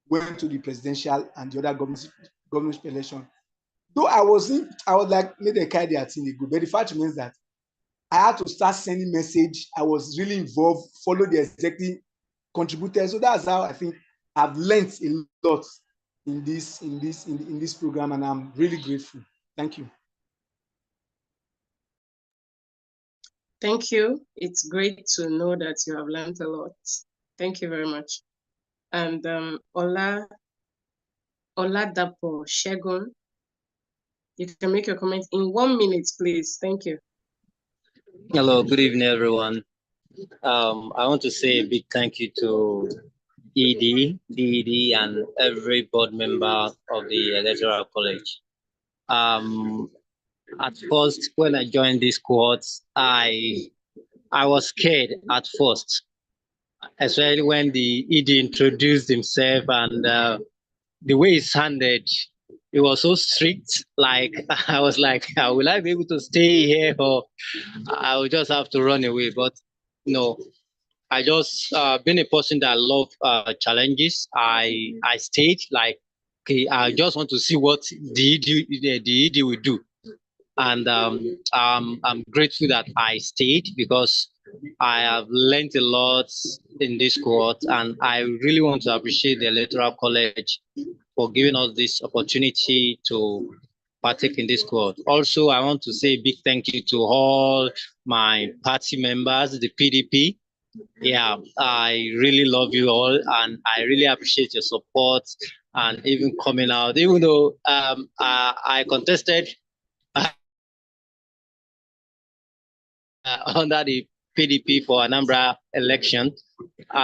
we went to the presidential and the other government election, though I was like, maybe they carry their thing, but the fact remains that I had to start sending message. I was really involved, follow the executive, contributed. So that's how I think I've learned a lot in this program, and I'm really grateful. Thank you. Thank you. It's great to know that you have learned a lot. Thank you very much. And Oladapo Shegun, you can make your comment in 1 minute, please. Thank you. Hello, good evening, everyone. I want to say a big thank you to ED, DED, and every board member of the Electoral College. At first, when I joined this cohort, I was scared at first, especially when the ED introduced himself and the way he sounded. It was so strict. Like I was like, will I be able to stay here, or I will just have to run away? But no, I just been a person that love challenges. I stayed. Like, okay, I just want to see what the ED will do, and I'm grateful that I stayed because I have learned a lot in this cohort, and I really want to appreciate the Electoral College for giving us this opportunity to partake in this cohort. Also, I want to say a big thank you to all my party members, the PDP. Yeah, I really love you all, and I really appreciate your support and even coming out. Even though I contested under the PDP for Anambra election,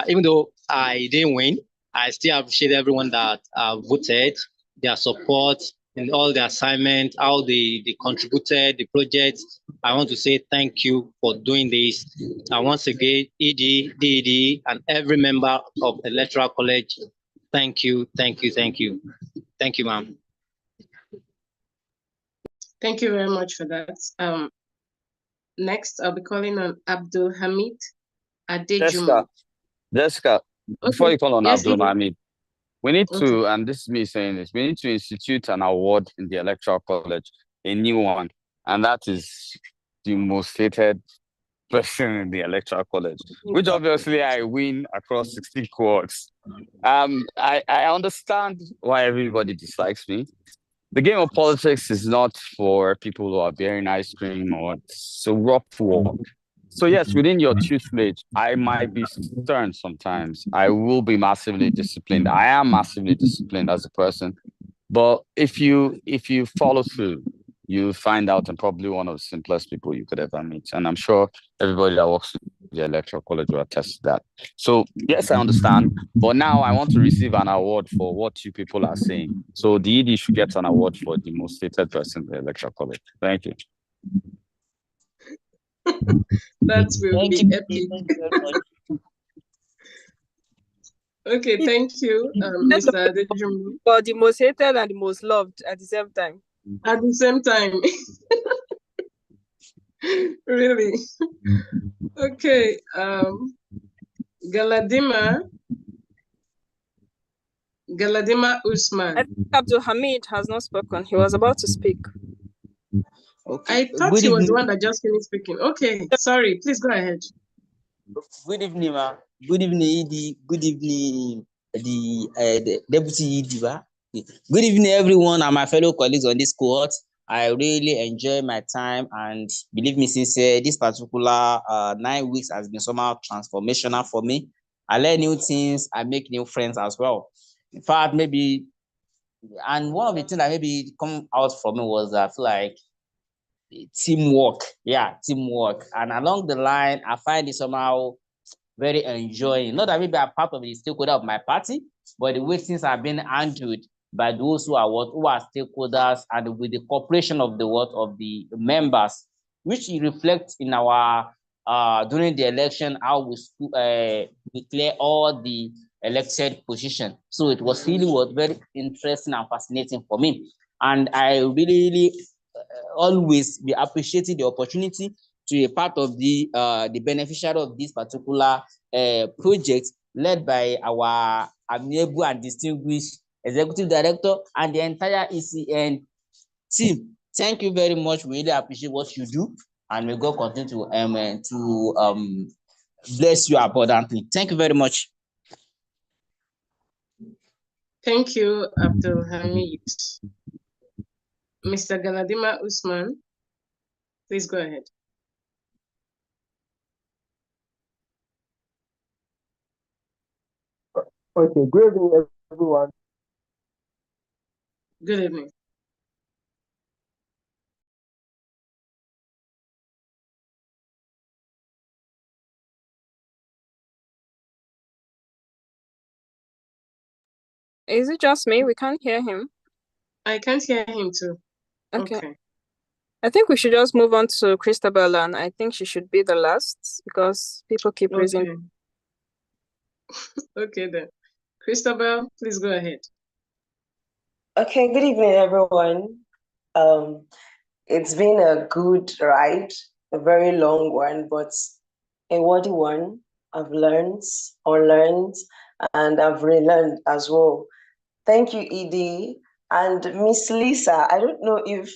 even though I didn't win, I still appreciate everyone that voted, their support in all the assignments, how they contributed, the projects. I want to say thank you for doing this. And once again, ED, DED, and every member of Electoral College, thank you, thank you, thank you. Thank you, ma'am. Thank you very much for that. Next, I'll be calling on Abdul Hamid Adejuma. Jessica, before you call on Yes, Abdul Hamid, we need Okay. to, and this is me saying this, we need to institute an award in the Electoral College, a new one, and that is the most hated person in the Electoral College, which obviously I win across 16 cohorts. I understand why everybody dislikes me. The game of politics is not for people who are bearing ice cream or so rough work. So yes, within your tutelage, I might be stern sometimes. I will be massively disciplined. I am massively disciplined as a person. But if you follow through, you find out I'm probably one of the simplest people you could ever meet. And I'm sure everybody that works with the Electoral College will attest to that. So yes, I understand. But now I want to receive an award for what you people are saying. So the ED should get an award for the most hated person in the Electoral College. Thank you. That will Thank be you. epic. Thank you very much. Okay, thank you, Mr. Adejum. For the most hated and the most loved at the same time. At the same time. Really? Okay, Galadima Usman. I think Abdul Hamid has not spoken. He was about to speak. I thought Good he was the evening. one that just finished speaking. Okay, sorry, please go ahead. Good evening, ma. Good evening, ED. Good evening, the Deputy ED. Good evening, everyone, and my fellow colleagues on this cohort. I really enjoy my time, and believe me, sincere, this particular 9 weeks has been somehow transformational for me. I learn new things, I make new friends as well. In fact, maybe, and one of the things that maybe come out from it was I feel like teamwork. Yeah, teamwork. And along the line, I find it somehow very enjoying. Not that maybe I'm part of the stakeholder of my party, but the way things are being handled by those who are stakeholders and with the cooperation of the members, which reflects in our during the election how we declare all the elected position. So it was very interesting and fascinating for me, and I really always be appreciating the opportunity to be a part of the beneficiary of this particular project led by our amiable and distinguished executive director and the entire ECN team. Thank you very much. We really appreciate what you do, and may God continue to bless you abundantly. Thank you very much. Thank you, Abdul Hamid. Mr. Galadima Usman, please go ahead. Okay, good evening, everyone. Good evening. Is it just me? We can't hear him. I can't hear him too. Okay. I think we should just move on to Christabel, and I think she should be the last because people keep raising. Okay then. Christabel, please go ahead. Okay, good evening, everyone. It's been a good ride, a very long one, but a worthy one. I've learned, unlearned, and I've relearned as well. Thank you, Edie. And Miss Lisa, I don't know if,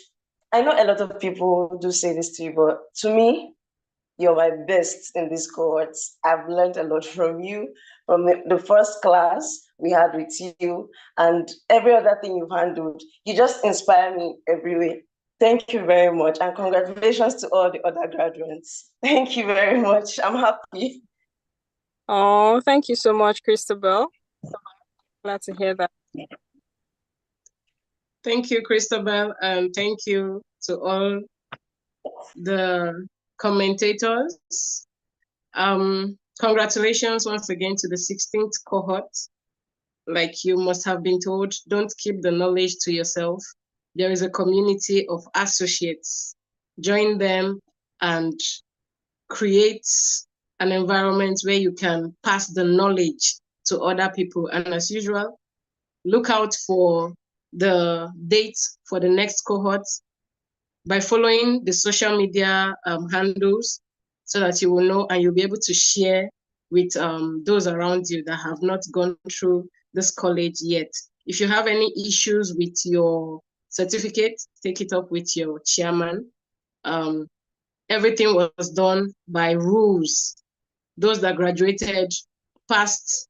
I know a lot of people do say this to you, but to me, you're my best in this cohort. I've learned a lot from you, from the first class we had with you, and every other thing you've handled. You just inspire me every way. Thank you very much, and congratulations to all the other graduates. Thank you very much. I'm happy. Oh, thank you so much, Christabel. Glad to hear that. Thank you, Christabel, and thank you to all the commentators. Congratulations once again to the 16th cohort. Like you must have been told, don't keep the knowledge to yourself. There is a community of associates. Join them and create an environment where you can pass the knowledge to other people. And as usual, look out for the dates for the next cohort by following the social media handles so that you will know and you'll be able to share with those around you that have not gone through this college yet. If you have any issues with your certificate, take it up with your chairman. Everything was done by rules. Those that graduated passed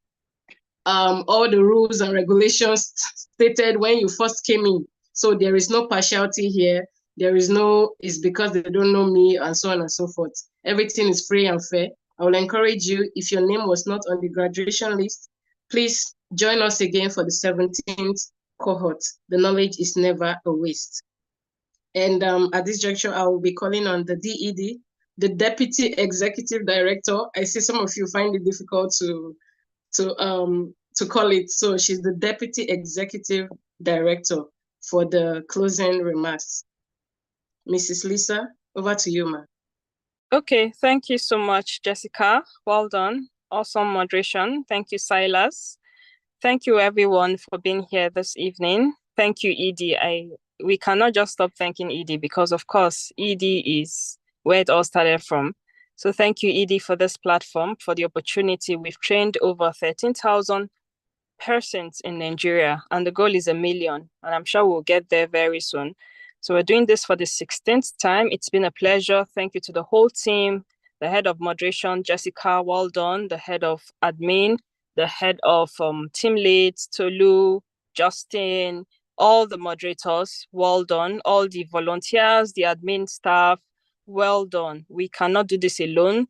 all the rules and regulations stated when you first came in. So there is no partiality here. There is no, it's because they don't know me and so on and so forth. Everything is free and fair. I will encourage you, if your name was not on the graduation list, please join us again for the 17th cohort. The knowledge is never a waste. And at this juncture, I will be calling on the DED, the Deputy Executive Director. I see some of you find it difficult to call it. So she's the Deputy Executive Director for the closing remarks. Mrs. Lisa, over to you, ma. Okay, thank you so much, Jessica. Well done. Awesome moderation. Thank you, Silas. Thank you, everyone, for being here this evening. Thank you, Edie. We cannot just stop thanking Edie because, of course, Edie is where it all started from. So thank you, Edie, for this platform, for the opportunity. We've trained over 13,000 persons in Nigeria, and the goal is 1 million, and I'm sure we'll get there very soon. So we're doing this for the 16th time. It's been a pleasure. Thank you to the whole team, the head of moderation, Jessica, well done, the head of admin, the head of team leads, Tolu, Justin, all the moderators, well done, all the volunteers, the admin staff, well done. We cannot do this alone.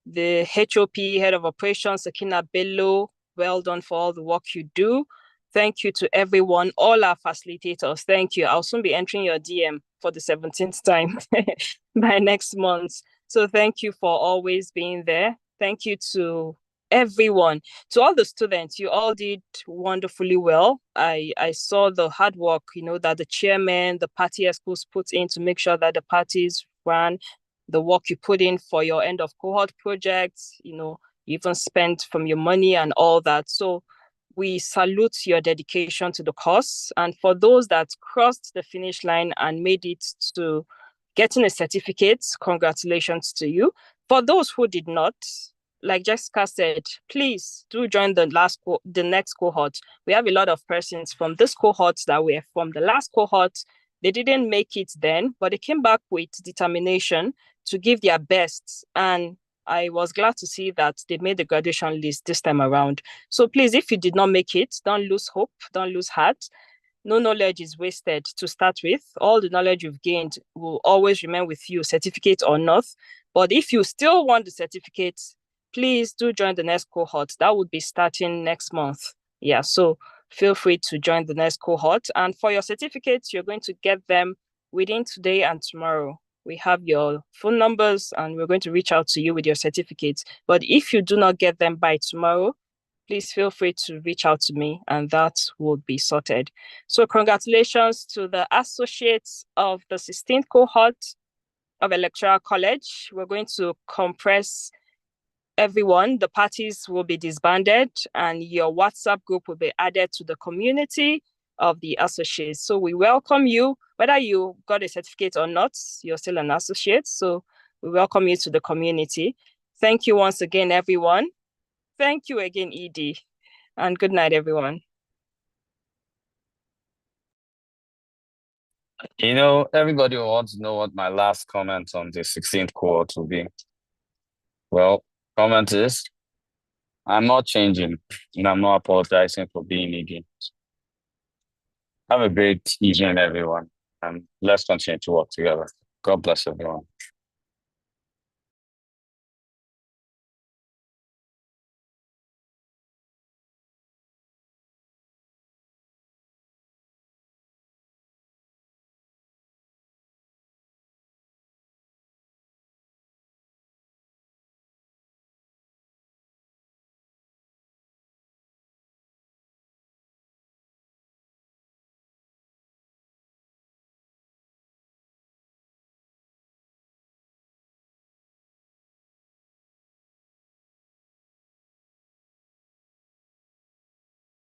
The HOP, head of operations, Sakina Bello, well done for all the work you do. Thank you to everyone, all our facilitators. Thank you. I'll soon be entering your DM for the 17th time by next month. So thank you for always being there. Thank you to everyone, to all the students. You all did wonderfully well. I saw the hard work, that the chairman, the party schools put in to make sure that the parties ran, the work you put in for your end of cohort projects, you even spent from your money and all that. So we salute your dedication to the cause. And for those that crossed the finish line and made it to getting a certificate, congratulations to you. For those who did not, like Jessica said, please do join the next cohort. We have a lot of persons from this cohort that were from the last cohort. They didn't make it then, but they came back with determination to give their best. And I was glad to see that they made the graduation list this time around. So please, if you did not make it, don't lose hope, don't lose heart. No knowledge is wasted to start with. All the knowledge you've gained will always remain with you, certificate or not. But if you still want the certificate, please do join the next cohort. That would be starting next month. Yeah, so feel free to join the next cohort. And for your certificates, you're going to get them within today and tomorrow. We have your phone numbers and we're going to reach out to you with your certificates. But if you do not get them by tomorrow, please feel free to reach out to me and that will be sorted. So congratulations to the associates of the 16th cohort of Electoral College. We're going to compress everyone. The parties will be disbanded and your WhatsApp group will be added to the community of the associates. So we welcome you, whether you got a certificate or not, you're still an associate. So we welcome you to the community. Thank you once again, everyone. Thank you again, Edie. And good night, everyone. Everybody wants to know what my last comment on the 16th cohort will be. Well, comment is, I'm not changing and I'm not apologizing for being needy. Have a great evening, everyone, and let's continue to work together. God bless everyone.